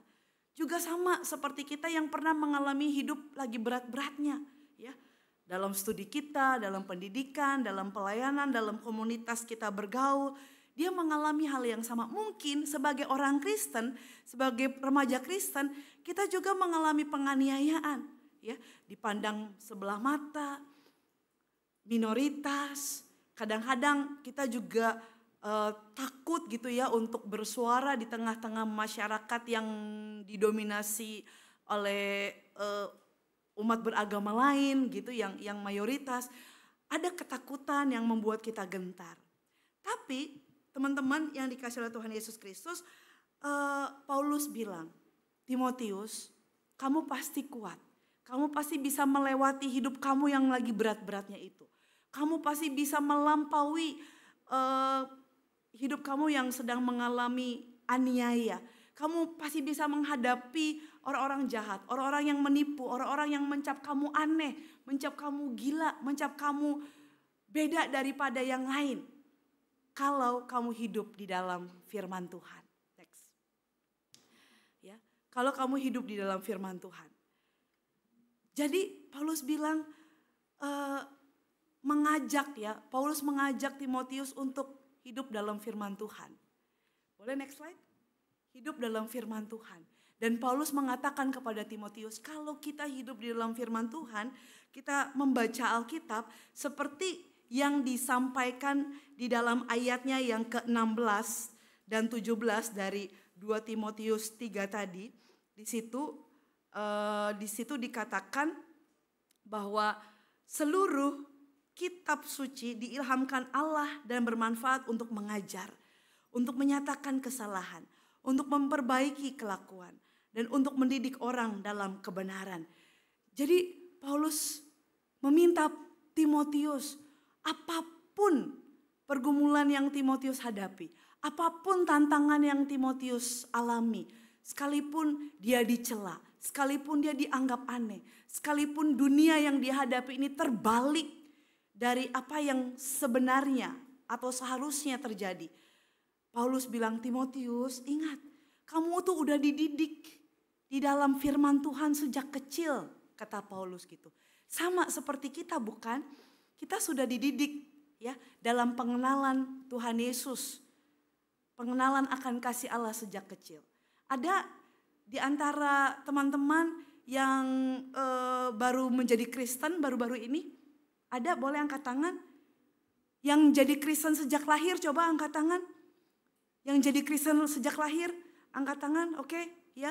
juga sama seperti kita yang pernah mengalami hidup lagi berat-beratnya. Ya, dalam studi kita, dalam pendidikan, dalam pelayanan, dalam komunitas kita bergaul, dia mengalami hal yang sama. Mungkin sebagai orang Kristen, sebagai remaja Kristen, kita juga mengalami penganiayaan. Ya, dipandang sebelah mata, minoritas. Kadang-kadang kita juga takut gitu ya untuk bersuara di tengah-tengah masyarakat yang didominasi oleh umat beragama lain gitu, yang mayoritas. Ada ketakutan yang membuat kita gentar. Tapi teman-teman yang dikasih oleh Tuhan Yesus Kristus, Paulus bilang, Timotius, kamu pasti kuat. Kamu pasti bisa melewati hidup kamu yang lagi berat-beratnya itu. Kamu pasti bisa melampaui hidup kamu yang sedang mengalami aniaya. Kamu pasti bisa menghadapi orang-orang jahat, orang-orang yang menipu, orang-orang yang mencap kamu aneh, mencap kamu gila, mencap kamu beda daripada yang lain. Kalau kamu hidup di dalam firman Tuhan. Next. Ya, kalau kamu hidup di dalam firman Tuhan. Jadi Paulus bilang Paulus mengajak Timotius untuk hidup dalam firman Tuhan. Boleh next slide? Hidup dalam firman Tuhan. Dan Paulus mengatakan kepada Timotius, kalau kita hidup di dalam firman Tuhan, kita membaca Alkitab seperti yang disampaikan di dalam ayatnya yang ke-16 dan 17 dari 2 Timotius 3 tadi. Di situ dikatakan bahwa seluruh kitab suci diilhamkan Allah dan bermanfaat untuk mengajar, untuk menyatakan kesalahan, untuk memperbaiki kelakuan, dan untuk mendidik orang dalam kebenaran. Jadi Paulus meminta Timotius, apapun pergumulan yang Timotius hadapi, apapun tantangan yang Timotius alami, sekalipun dia dicela, sekalipun dia dianggap aneh, sekalipun dunia yang dihadapi ini terbalik dari apa yang sebenarnya atau seharusnya terjadi. Paulus bilang, Timotius, ingat, kamu tuh udah dididik di dalam firman Tuhan sejak kecil, kata Paulus gitu. Sama seperti kita, bukan? Kita sudah dididik ya dalam pengenalan Tuhan Yesus. Pengenalan akan kasih Allah sejak kecil. Ada di antara teman-teman yang baru menjadi Kristen baru-baru ini? Ada, boleh angkat tangan? Yang jadi Kristen sejak lahir, coba angkat tangan. Yang jadi Kristen sejak lahir, angkat tangan, oke, ya.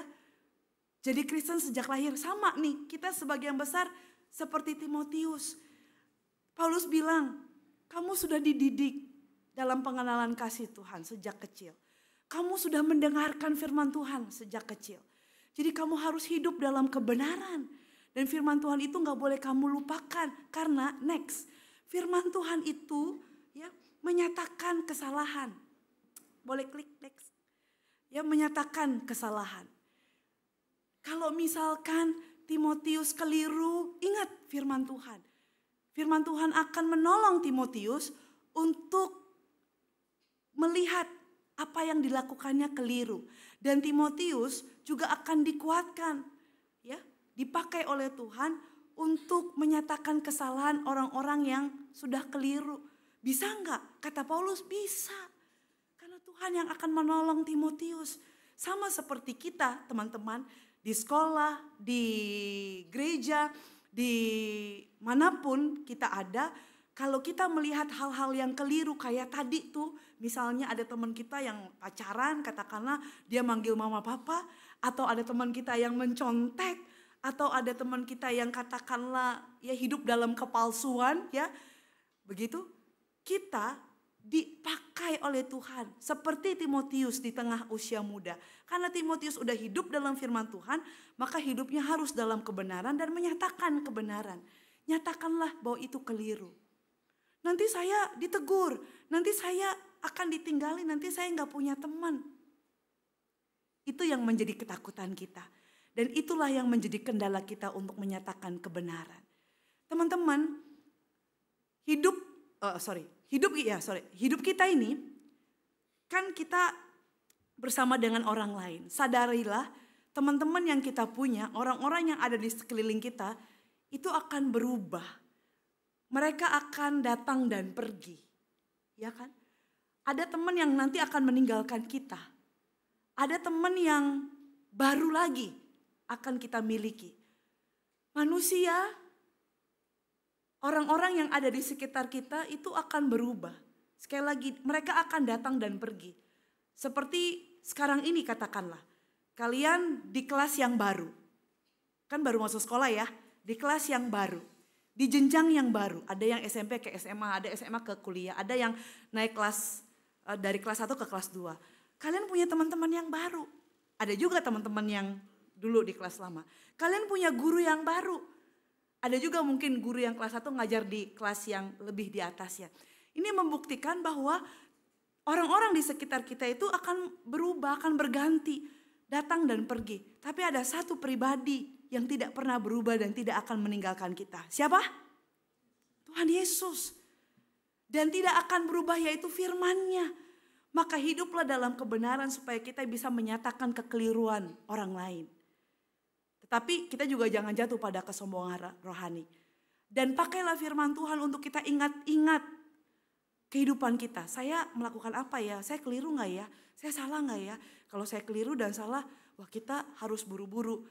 Jadi Kristen sejak lahir, sama nih, kita sebagian besar seperti Timotius. Paulus bilang, kamu sudah dididik dalam pengenalan kasih Tuhan sejak kecil. Kamu sudah mendengarkan firman Tuhan sejak kecil. Jadi kamu harus hidup dalam kebenaran. Dan firman Tuhan itu gak boleh kamu lupakan. Karena next, firman Tuhan itu ya menyatakan kesalahan. Boleh klik next. Ya, menyatakan kesalahan. Kalau misalkan Timotius keliru, ingat firman Tuhan. Firman Tuhan akan menolong Timotius untuk melihat apa yang dilakukannya keliru. Dan Timotius juga akan dikuatkan, ya, dipakai oleh Tuhan untuk menyatakan kesalahan orang-orang yang sudah keliru. Bisa enggak? Kata Paulus, bisa. Karena Tuhan yang akan menolong Timotius. Sama seperti kita, teman-teman, di sekolah, di gereja, di manapun kita ada, kalau kita melihat hal-hal yang keliru kayak tadi tuh, misalnya ada teman kita yang pacaran, katakanlah dia manggil mama papa, atau ada teman kita yang mencontek, atau ada teman kita yang katakanlah ya hidup dalam kepalsuan, ya begitu, kita dipakai oleh Tuhan seperti Timotius di tengah usia muda. Karena Timotius udah hidup dalam firman Tuhan, maka hidupnya harus dalam kebenaran dan menyatakan kebenaran. Nyatakanlah bahwa itu keliru. Nanti saya ditegur, nanti saya akan ditinggali, nanti saya gak punya teman. Itu yang menjadi ketakutan kita. Dan itulah yang menjadi kendala kita untuk menyatakan kebenaran. Teman-teman, hidup kita ini kan kita bersama dengan orang lain. Sadarilah teman-teman yang kita punya, orang-orang yang ada di sekeliling kita itu akan berubah. Mereka akan datang dan pergi. Ya kan? Ada teman yang nanti akan meninggalkan kita. Ada teman yang baru lagi akan kita miliki. Manusia, orang-orang yang ada di sekitar kita itu akan berubah. Sekali lagi, mereka akan datang dan pergi. Seperti sekarang ini katakanlah, kalian di kelas yang baru. Kan baru masuk sekolah ya, di kelas yang baru. Di jenjang yang baru, ada yang SMP ke SMA, ada SMA ke kuliah, ada yang naik kelas dari kelas 1 ke kelas 2. Kalian punya teman-teman yang baru. Ada juga teman-teman yang dulu di kelas lama. Kalian punya guru yang baru. Ada juga mungkin guru yang kelas 1 ngajar di kelas yang lebih di atasnya. Ini membuktikan bahwa orang-orang di sekitar kita itu akan berubah, akan berganti, datang dan pergi. Tapi ada satu pribadi yang tidak pernah berubah dan tidak akan meninggalkan kita. Siapa? Tuhan Yesus. Dan tidak akan berubah, yaitu firman-Nya. Maka hiduplah dalam kebenaran supaya kita bisa menyatakan kekeliruan orang lain. Tetapi kita juga jangan jatuh pada kesombongan rohani. Dan pakailah firman Tuhan untuk kita ingat-ingat kehidupan kita. Saya melakukan apa ya? Saya keliru nggak ya? Saya salah nggak ya? Kalau saya keliru dan salah, wah kita harus buru-buru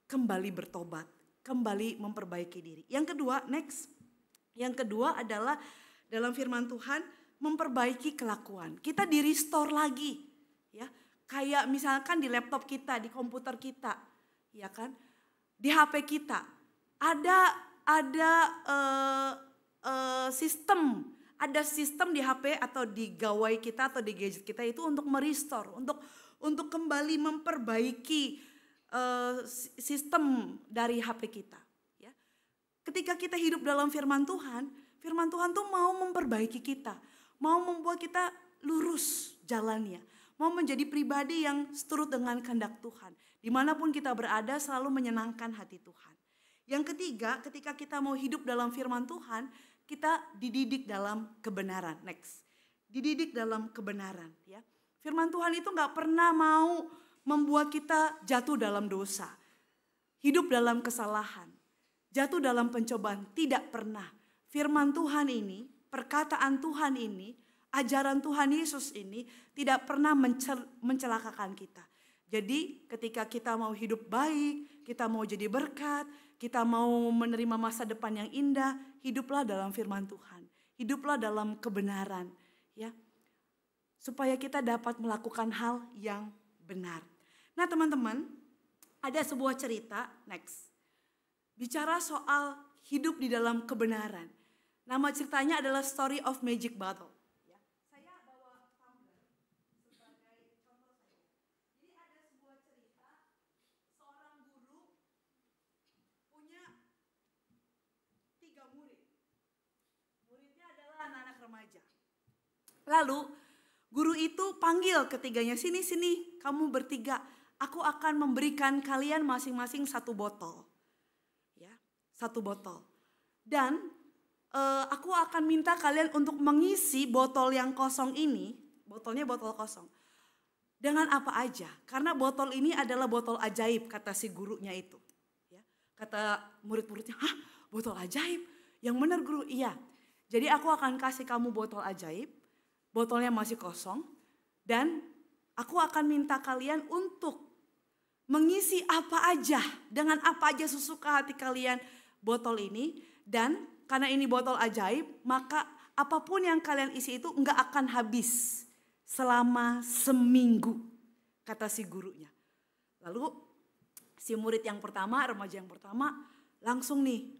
kembali bertobat, kembali memperbaiki diri. Yang kedua, next. Yang kedua adalah dalam firman Tuhan memperbaiki kelakuan. Kita di restore lagi, ya. Kayak misalkan di laptop kita, di komputer kita, ya kan? Di HP kita ada sistem. Ada sistem di HP atau di gawai kita atau di gadget kita itu untuk merestore, untuk kembali memperbaiki sistem dari HP kita. Ya. Ketika kita hidup dalam firman Tuhan tuh mau memperbaiki kita, mau membuat kita lurus jalannya, mau menjadi pribadi yang seturut dengan kehendak Tuhan. Dimanapun kita berada selalu menyenangkan hati Tuhan. Yang ketiga, ketika kita mau hidup dalam firman Tuhan, kita dididik dalam kebenaran. Next, dididik dalam kebenaran. Ya, firman Tuhan itu nggak pernah mau membuat kita jatuh dalam dosa, hidup dalam kesalahan, jatuh dalam pencobaan. Tidak pernah. Firman Tuhan ini, perkataan Tuhan ini, ajaran Tuhan Yesus ini tidak pernah mencelakakan kita. Jadi ketika kita mau hidup baik, kita mau jadi berkat, kita mau menerima masa depan yang indah, hiduplah dalam firman Tuhan. Hiduplah dalam kebenaran, ya. Supaya kita dapat melakukan hal yang benar. Nah, teman-teman, ada sebuah cerita, next. Bicara soal hidup di dalam kebenaran. Nama ceritanya adalah Story of Magic Bottle. Ya. Saya bawa tumbler sebagai contoh saya. Jadi ada sebuah cerita seorang guru punya 3 murid. Muridnya adalah anak-anak remaja. Lalu guru itu panggil ketiganya, sini kamu bertiga, aku akan memberikan kalian masing-masing 1 botol. Ya, 1 botol. Dan aku akan minta kalian untuk mengisi botol yang kosong ini, botolnya botol kosong, dengan apa aja. Karena botol ini adalah botol ajaib, kata si gurunya itu. Ya, kata murid-muridnya, hah, botol ajaib? Yang benar guru, iya. Jadi aku akan kasih kamu botol ajaib, botolnya masih kosong, dan aku akan minta kalian untuk mengisi apa aja, dengan apa aja sesuka hati kalian botol ini. Dan karena ini botol ajaib, maka apapun yang kalian isi itu enggak akan habis selama seminggu, kata si gurunya. Lalu si murid yang pertama, remaja yang pertama langsung nih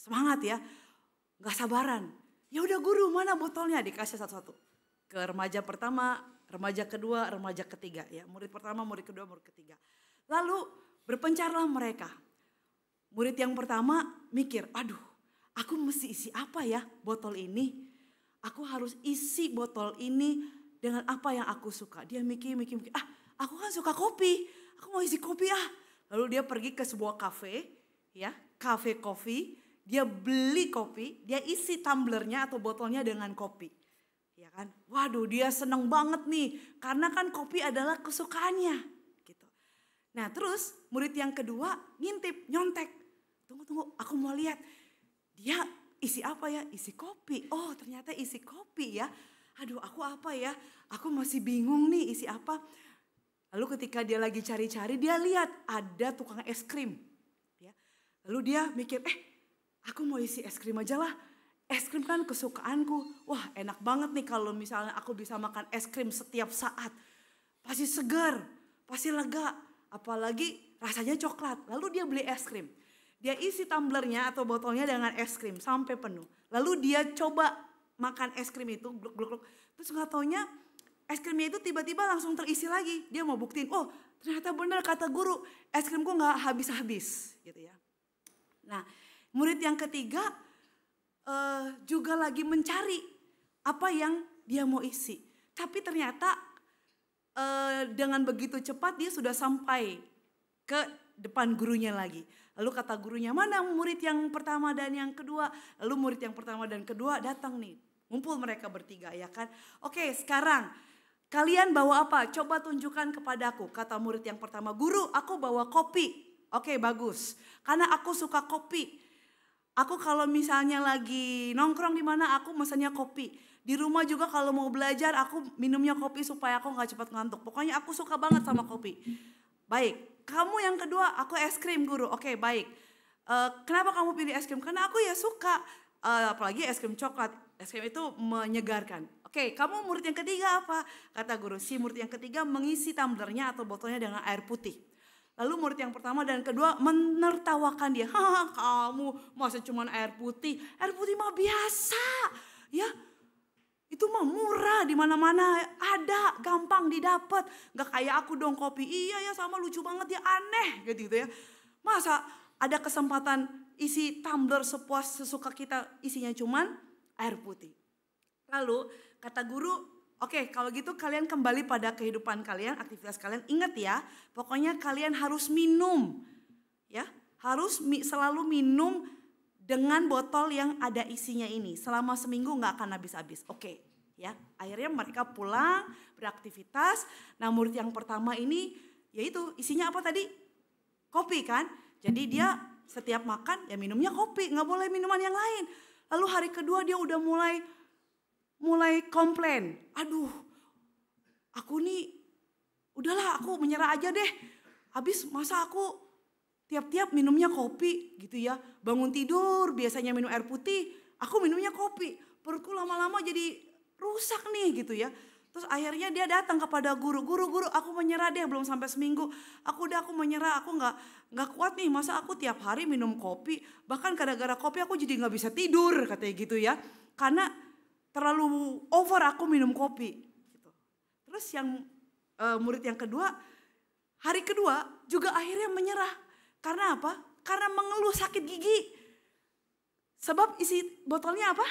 semangat ya, enggak sabaran. Ya udah guru, mana botolnya? Dikasih satu-satu. Ke remaja pertama, remaja kedua, remaja ketiga ya. Murid pertama, murid kedua, murid ketiga. Lalu berpencarlah mereka. Murid yang pertama mikir, aduh aku mesti isi apa ya botol ini? Aku harus isi botol ini dengan apa yang aku suka. Dia mikir, aku kan suka kopi, aku mau isi kopi ah. Lalu dia pergi ke sebuah kafe, ya, kafe kopi. Dia beli kopi, dia isi tumblernya atau botolnya dengan kopi. Ya kan? Waduh, dia seneng banget nih, karena kan kopi adalah kesukaannya. Gitu. Nah terus murid yang kedua ngintip, nyontek. Tunggu, aku mau lihat. Dia isi apa ya? Isi kopi. Oh ternyata isi kopi ya. Aduh aku apa ya? Aku masih bingung nih isi apa. Lalu ketika dia lagi cari-cari, dia lihat ada tukang es krim. Ya. Lalu dia mikir, aku mau isi es krim aja lah. Es krim kan kesukaanku. Wah enak banget nih kalau misalnya aku bisa makan es krim setiap saat. Pasti segar, pasti lega. Apalagi rasanya coklat. Lalu dia beli es krim. Dia isi tumblernya atau botolnya dengan es krim sampai penuh. Lalu dia coba makan es krim itu, gluk. Terus nggak taunya es krimnya itu tiba-tiba langsung terisi lagi. Dia mau buktiin, oh ternyata benar kata guru, es krimku nggak habis-habis, gitu ya. Nah, murid yang ketiga juga lagi mencari apa yang dia mau isi. Tapi ternyata dengan begitu cepat dia sudah sampai ke depan gurunya lagi. Lalu kata gurunya, mana murid yang pertama dan yang kedua? Lalu murid yang pertama dan kedua datang nih. Ngumpul mereka bertiga ya kan. Oke sekarang kalian bawa apa? Coba tunjukkan kepadaku. Kata murid yang pertama, guru aku bawa kopi. Oke bagus, karena aku suka kopi. Aku kalau misalnya lagi nongkrong di mana aku mesennya kopi. Di rumah juga kalau mau belajar aku minumnya kopi supaya aku nggak cepat ngantuk. Pokoknya aku suka banget sama kopi. Baik, kamu yang kedua aku es krim guru. Oke, baik. Kenapa kamu pilih es krim? Karena aku ya suka, apalagi es krim coklat. Es krim itu menyegarkan. Oke, kamu murid yang ketiga apa? Kata guru, si murid yang ketiga mengisi tumblernya atau botolnya dengan air putih. Lalu murid yang pertama dan kedua menertawakan dia. Haha, kamu masa cuma air putih? Air putih mah biasa. Ya, itu mah murah, di mana-mana ada, gampang didapat. Gak kayak aku dong kopi. Iya ya, sama lucu banget ya, aneh gitu ya. Masa ada kesempatan isi tumbler sepuas sesuka kita, isinya cuman air putih. Lalu kata guru, oke, kalau gitu kalian kembali pada kehidupan kalian, aktivitas kalian. Ingat ya, pokoknya kalian harus minum. Ya, harus selalu minum dengan botol yang ada isinya ini. Selama seminggu nggak akan habis-habis. Oke, ya. Akhirnya mereka pulang beraktivitas. Nah, murid yang pertama ini yaitu isinya apa tadi? Kopi kan? Jadi dia setiap makan ya minumnya kopi, nggak boleh minuman yang lain. Lalu hari kedua dia udah mulai komplain. Aduh, aku nih udahlah aku menyerah aja deh. Habis masa aku tiap-tiap minumnya kopi gitu ya. Bangun tidur biasanya minum air putih, aku minumnya kopi. Perutku lama-lama jadi rusak nih gitu ya. Terus akhirnya dia datang kepada guru aku menyerah deh, belum sampai seminggu. Aku menyerah, aku nggak kuat nih, masa aku tiap hari minum kopi. Bahkan gara-gara kopi aku jadi nggak bisa tidur katanya gitu ya. Karena terlalu over aku minum kopi. Gitu. Terus yang murid yang kedua, hari kedua juga akhirnya menyerah. Karena apa? Karena mengeluh sakit gigi. Sebab isi botolnya apa?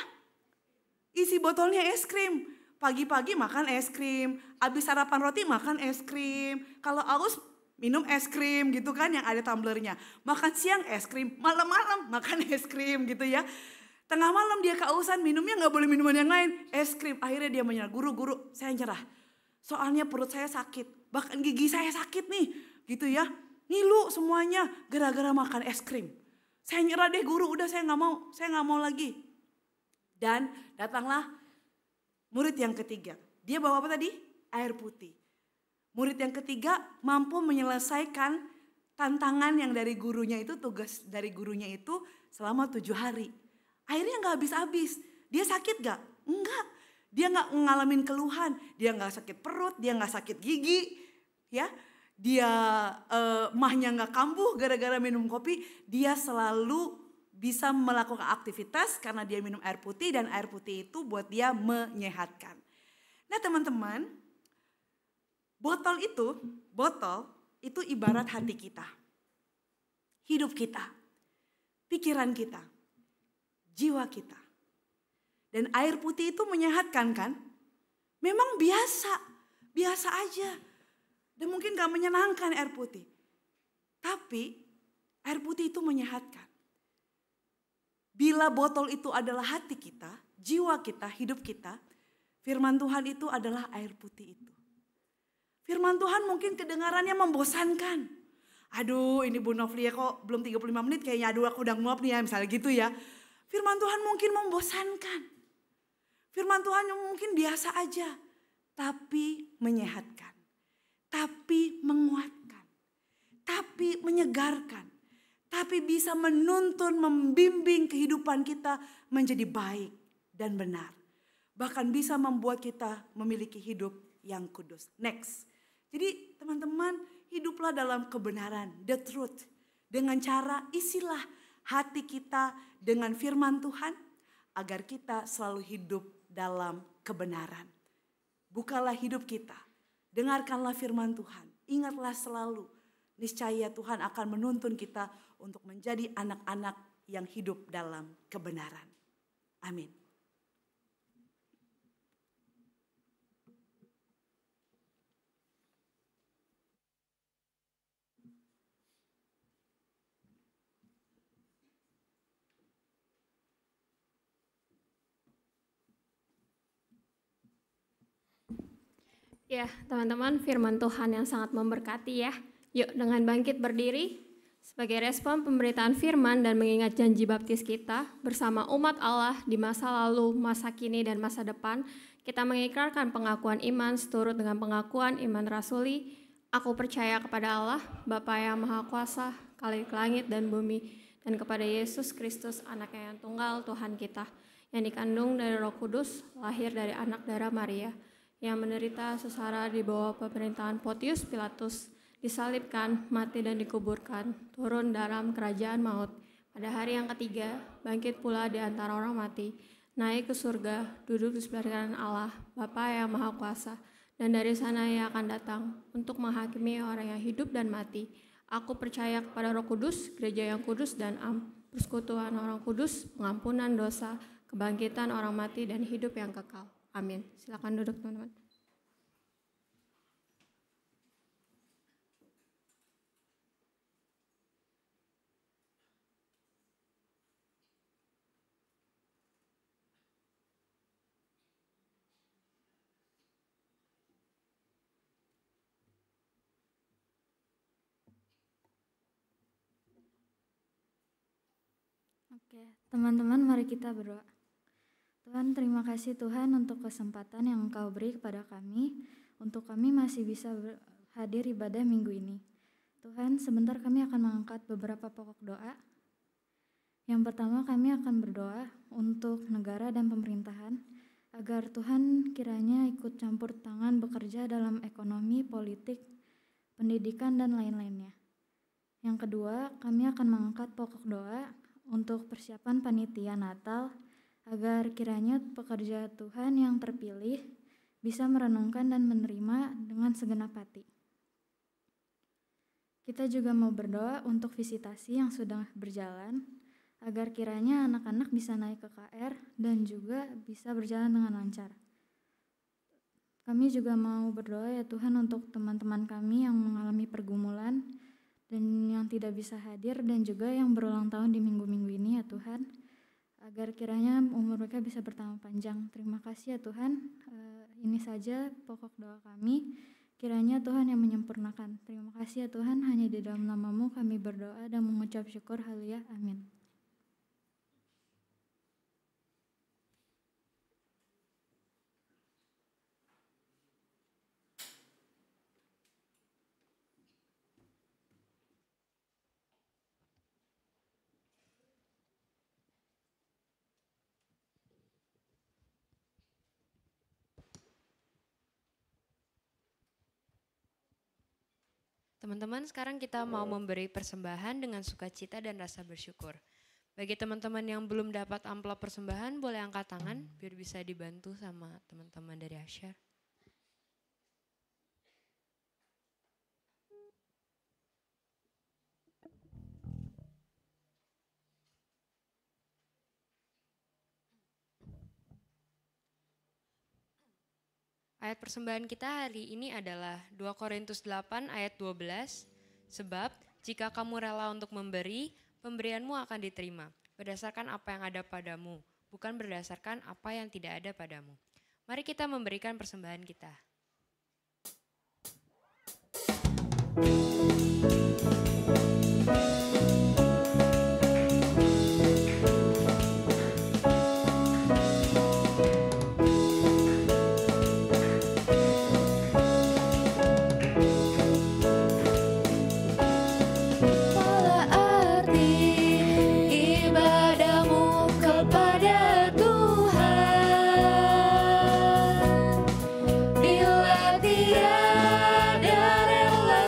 Isi botolnya es krim. Pagi-pagi makan es krim, habis sarapan roti makan es krim. Kalau aus minum es krim gitu kan yang ada tumblernya. Makan siang es krim, malam-malam makan es krim gitu ya. Tengah malam dia kehausan, minumnya nggak boleh minuman yang lain, es krim. Akhirnya dia menyerah, guru saya nyerah. Soalnya perut saya sakit, bahkan gigi saya sakit nih gitu ya. Ngilu semuanya gara-gara makan es krim. Saya nyerah deh guru, udah saya nggak mau lagi. Dan datanglah murid yang ketiga. Dia bawa apa tadi? Air putih. Murid yang ketiga mampu menyelesaikan tantangan yang dari gurunya itu, tugas dari gurunya itu selama 7 hari. Akhirnya gak habis-habis. Dia sakit gak? Enggak. Dia gak ngalamin keluhan. Dia gak sakit perut, dia gak sakit gigi. Ya, dia mahnya gak kambuh gara-gara minum kopi. Dia selalu bisa melakukan aktivitas karena dia minum air putih. Dan air putih itu buat dia menyehatkan. Nah teman-teman, botol itu ibarat hati kita. Hidup kita. Pikiran kita. Jiwa kita. Dan air putih itu menyehatkan kan? Memang biasa aja. Dan mungkin gak menyenangkan air putih. Tapi air putih itu menyehatkan. Bila botol itu adalah hati kita, jiwa kita, hidup kita, firman Tuhan itu adalah air putih itu. Firman Tuhan mungkin kedengarannya membosankan. Aduh ini Bu Novlia kok belum 35 menit kayaknya, aduh aku udah nguap nih ya, misalnya gitu ya. Firman Tuhan mungkin membosankan. Firman Tuhan mungkin biasa aja. Tapi menyehatkan. Tapi menguatkan. Tapi menyegarkan. Tapi bisa menuntun, membimbing kehidupan kita menjadi baik dan benar. Bahkan bisa membuat kita memiliki hidup yang kudus. Next. Jadi teman-teman, hiduplah dalam kebenaran, the truth. Dengan cara isilah hati kita dengan firman Tuhan agar kita selalu hidup dalam kebenaran. Bukalah hidup kita, dengarkanlah firman Tuhan. Ingatlah selalu, niscaya Tuhan akan menuntun kita untuk menjadi anak-anak yang hidup dalam kebenaran. Amin. Ya, teman-teman, firman Tuhan yang sangat memberkati ya. Yuk dengan bangkit berdiri, Sebagai respon pemberitaan firman dan mengingat janji baptis kita bersama umat Allah di masa lalu, masa kini, dan masa depan, kita mengikrarkan pengakuan iman seturut dengan pengakuan iman rasuli. Aku percaya kepada Allah, Bapa yang Maha Kuasa, Khalik langit dan bumi, dan kepada Yesus Kristus, Anaknya yang tunggal, Tuhan kita, yang dikandung dari Roh Kudus, lahir dari anak darah Maria, yang menderita sengsara di bawah pemerintahan Pontius Pilatus, disalibkan, mati dan dikuburkan, turun dalam kerajaan maut. Pada hari yang ketiga, bangkit pula di antara orang mati, naik ke surga, duduk di sebelah kanan Allah, Bapa yang Maha Kuasa, dan dari sana Ia akan datang untuk menghakimi orang yang hidup dan mati. Aku percaya kepada Roh Kudus, gereja yang kudus dan persekutuan orang kudus, pengampunan dosa, kebangkitan orang mati, dan hidup yang kekal. Amin. Silakan duduk, teman-teman. Oke, teman-teman, mari kita berdoa. Tuhan, terima kasih Tuhan untuk kesempatan yang Engkau beri kepada kami, untuk kami masih bisa hadir ibadah minggu ini. Tuhan, sebentar kami akan mengangkat beberapa pokok doa. Yang pertama, kami akan berdoa untuk negara dan pemerintahan, agar Tuhan kiranya ikut campur tangan bekerja dalam ekonomi, politik, pendidikan, dan lain-lainnya. Yang kedua, kami akan mengangkat pokok doa untuk persiapan panitia Natal, agar kiranya pekerja Tuhan yang terpilih bisa merenungkan dan menerima dengan segenap hati. Kita juga mau berdoa untuk visitasi yang sudah berjalan, agar kiranya anak-anak bisa naik ke KR dan juga bisa berjalan dengan lancar. Kami juga mau berdoa ya Tuhan untuk teman-teman kami yang mengalami pergumulan dan yang tidak bisa hadir, dan juga yang berulang tahun di minggu-minggu ini ya Tuhan, agar kiranya umur mereka bisa bertambah panjang. Terima kasih ya Tuhan, ini saja pokok doa kami, kiranya Tuhan yang menyempurnakan. Terima kasih ya Tuhan, hanya di dalam nama-Mu kami berdoa dan mengucap syukur. Haleluya, amin. Teman-teman, sekarang kita mau memberi persembahan dengan sukacita dan rasa bersyukur. Bagi teman-teman yang belum dapat amplop persembahan, boleh angkat tangan biar bisa dibantu sama teman-teman dari Asyar. Ayat persembahan kita hari ini adalah 2 Korintus 8 ayat 12. Sebab jika kamu rela untuk memberi, pemberianmu akan diterima berdasarkan apa yang ada padamu, bukan berdasarkan apa yang tidak ada padamu. Mari kita memberikan persembahan kita. Bila tiada rela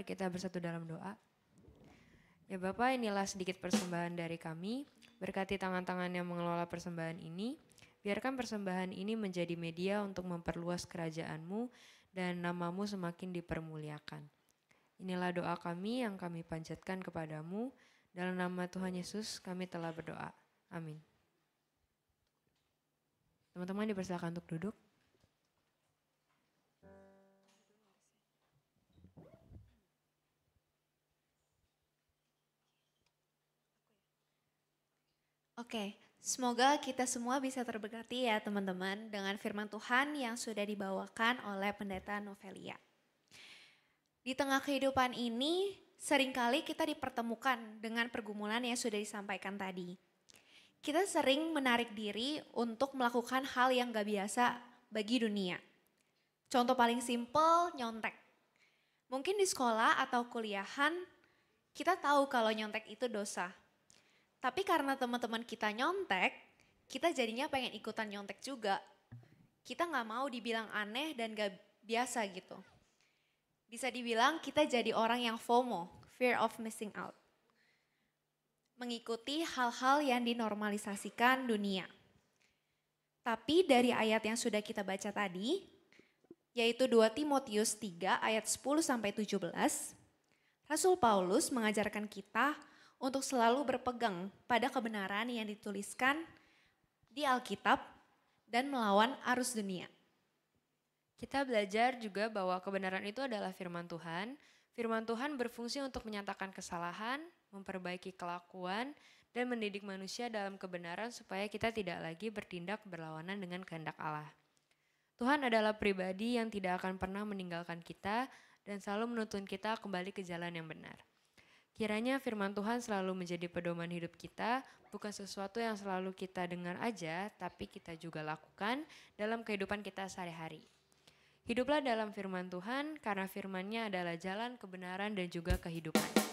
mari kita bersatu dalam doa. Ya Bapa, inilah sedikit persembahan dari kami. Berkati tangan-tangan yang mengelola persembahan ini. Biarkan persembahan ini menjadi media untuk memperluas kerajaan-Mu dan nama-Mu semakin dipermuliakan. Inilah doa kami yang kami panjatkan kepadamu. Dalam nama Tuhan Yesus kami telah berdoa. Amin. Teman-teman dipersilakan untuk duduk. Oke, semoga kita semua bisa terberkati ya teman-teman dengan firman Tuhan yang sudah dibawakan oleh Pendeta Novelia. Di tengah kehidupan ini, seringkali kita dipertemukan dengan pergumulan yang sudah disampaikan tadi. Kita sering menarik diri untuk melakukan hal yang gak biasa bagi dunia. Contoh paling simpel, nyontek. Mungkin di sekolah atau kuliahan, kita tahu kalau nyontek itu dosa. Tapi karena teman-teman kita nyontek, kita jadinya pengen ikutan nyontek juga. Kita gak mau dibilang aneh dan gak biasa gitu. Bisa dibilang kita jadi orang yang FOMO, fear of missing out. Mengikuti hal-hal yang dinormalisasikan dunia. Tapi dari ayat yang sudah kita baca tadi, yaitu 2 Timotius 3 ayat 10-17, Rasul Paulus mengajarkan kita untuk selalu berpegang pada kebenaran yang dituliskan di Alkitab dan melawan arus dunia. Kita belajar juga bahwa kebenaran itu adalah firman Tuhan. Firman Tuhan berfungsi untuk menyatakan kesalahan, memperbaiki kelakuan, dan mendidik manusia dalam kebenaran supaya kita tidak lagi bertindak berlawanan dengan kehendak Allah. Tuhan adalah pribadi yang tidak akan pernah meninggalkan kita dan selalu menuntun kita kembali ke jalan yang benar. Kiranya firman Tuhan selalu menjadi pedoman hidup kita, bukan sesuatu yang selalu kita dengar aja, tapi kita juga lakukan dalam kehidupan kita sehari-hari. Hiduplah dalam firman Tuhan, karena firman-Nya adalah jalan, kebenaran, dan juga kehidupan.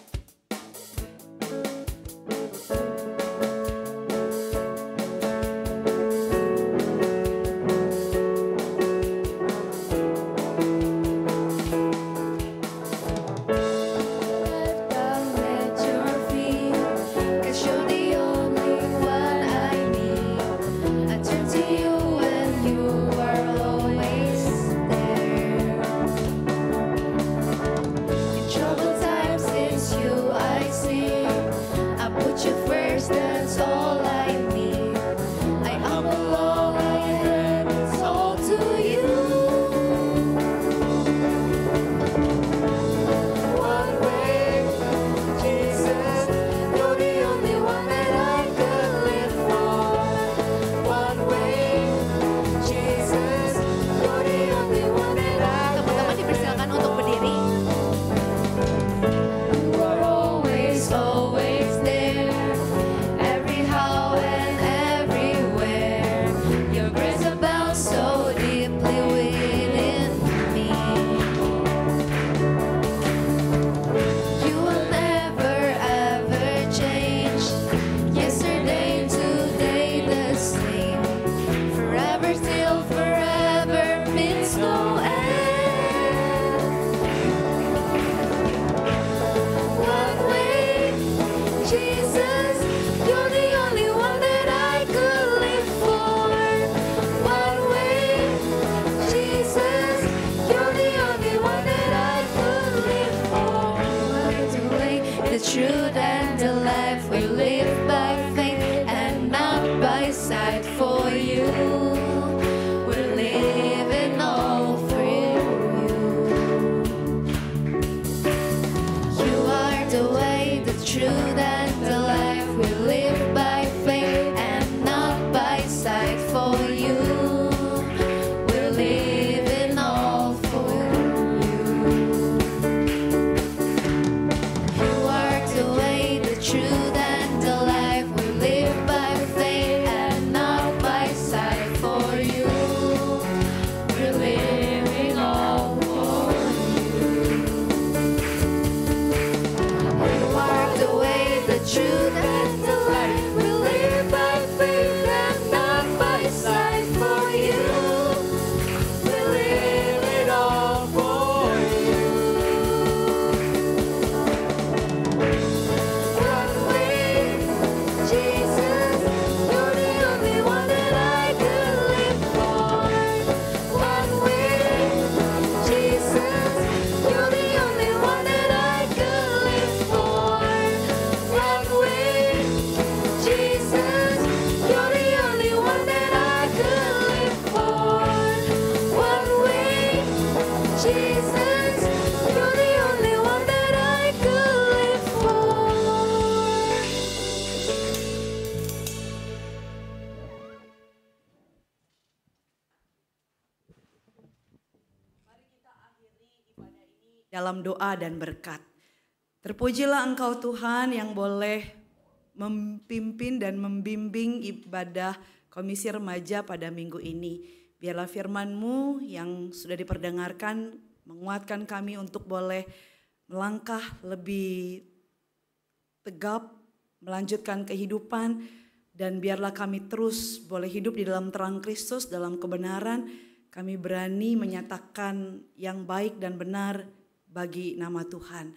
Truth and the light, we live by faith and not by sight. dalam doa dan berkat. Terpujilah Engkau Tuhan yang boleh memimpin dan membimbing ibadah Komisi Remaja pada minggu ini. Biarlah firman-Mu yang sudah diperdengarkan menguatkan kami untuk boleh melangkah lebih tegap, melanjutkan kehidupan, dan biarlah kami terus boleh hidup di dalam terang Kristus, dalam kebenaran. Kami berani menyatakan yang baik dan benar bagi nama Tuhan.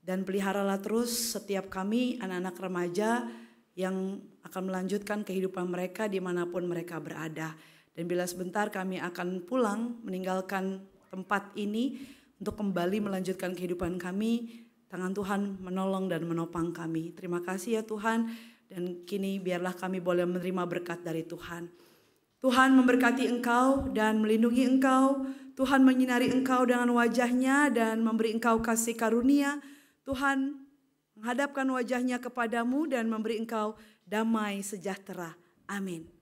Dan peliharalah terus setiap kami anak-anak remaja yang akan melanjutkan kehidupan mereka dimanapun mereka berada. Dan bila sebentar kami akan pulang meninggalkan tempat ini untuk kembali melanjutkan kehidupan kami, tangan Tuhan menolong dan menopang kami. Terima kasih ya Tuhan, dan kini biarlah kami boleh menerima berkat dari Tuhan. Tuhan memberkati Engkau dan melindungi Engkau. Tuhan menyinari Engkau dengan wajah-Nya dan memberi Engkau kasih karunia. Tuhan menghadapkan wajah-Nya kepadamu dan memberi Engkau damai sejahtera. Amin.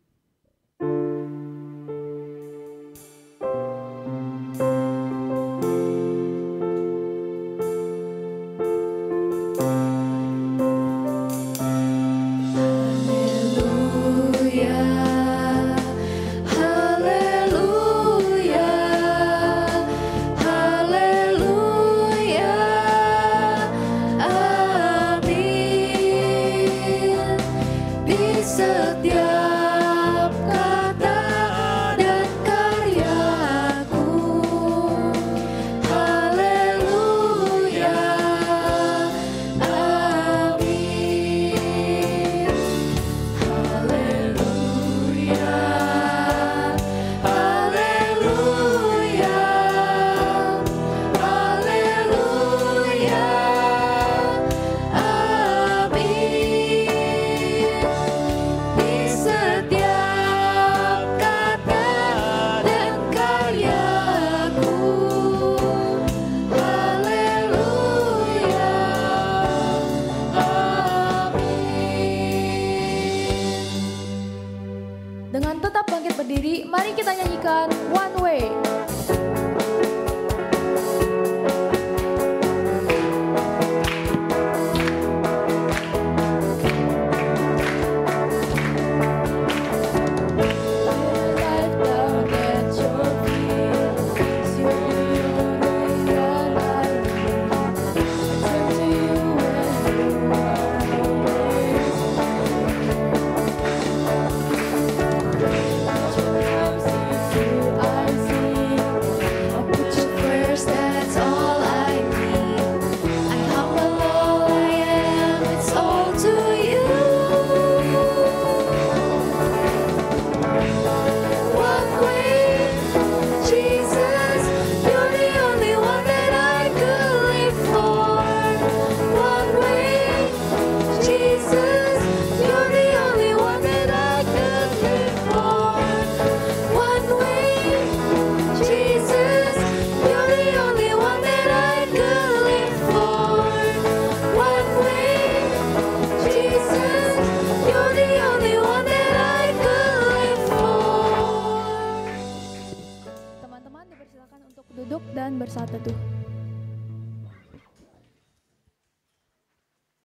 Dengan tetap bangkit berdiri, mari kita nyanyikan One Way. Duduk dan bersatu.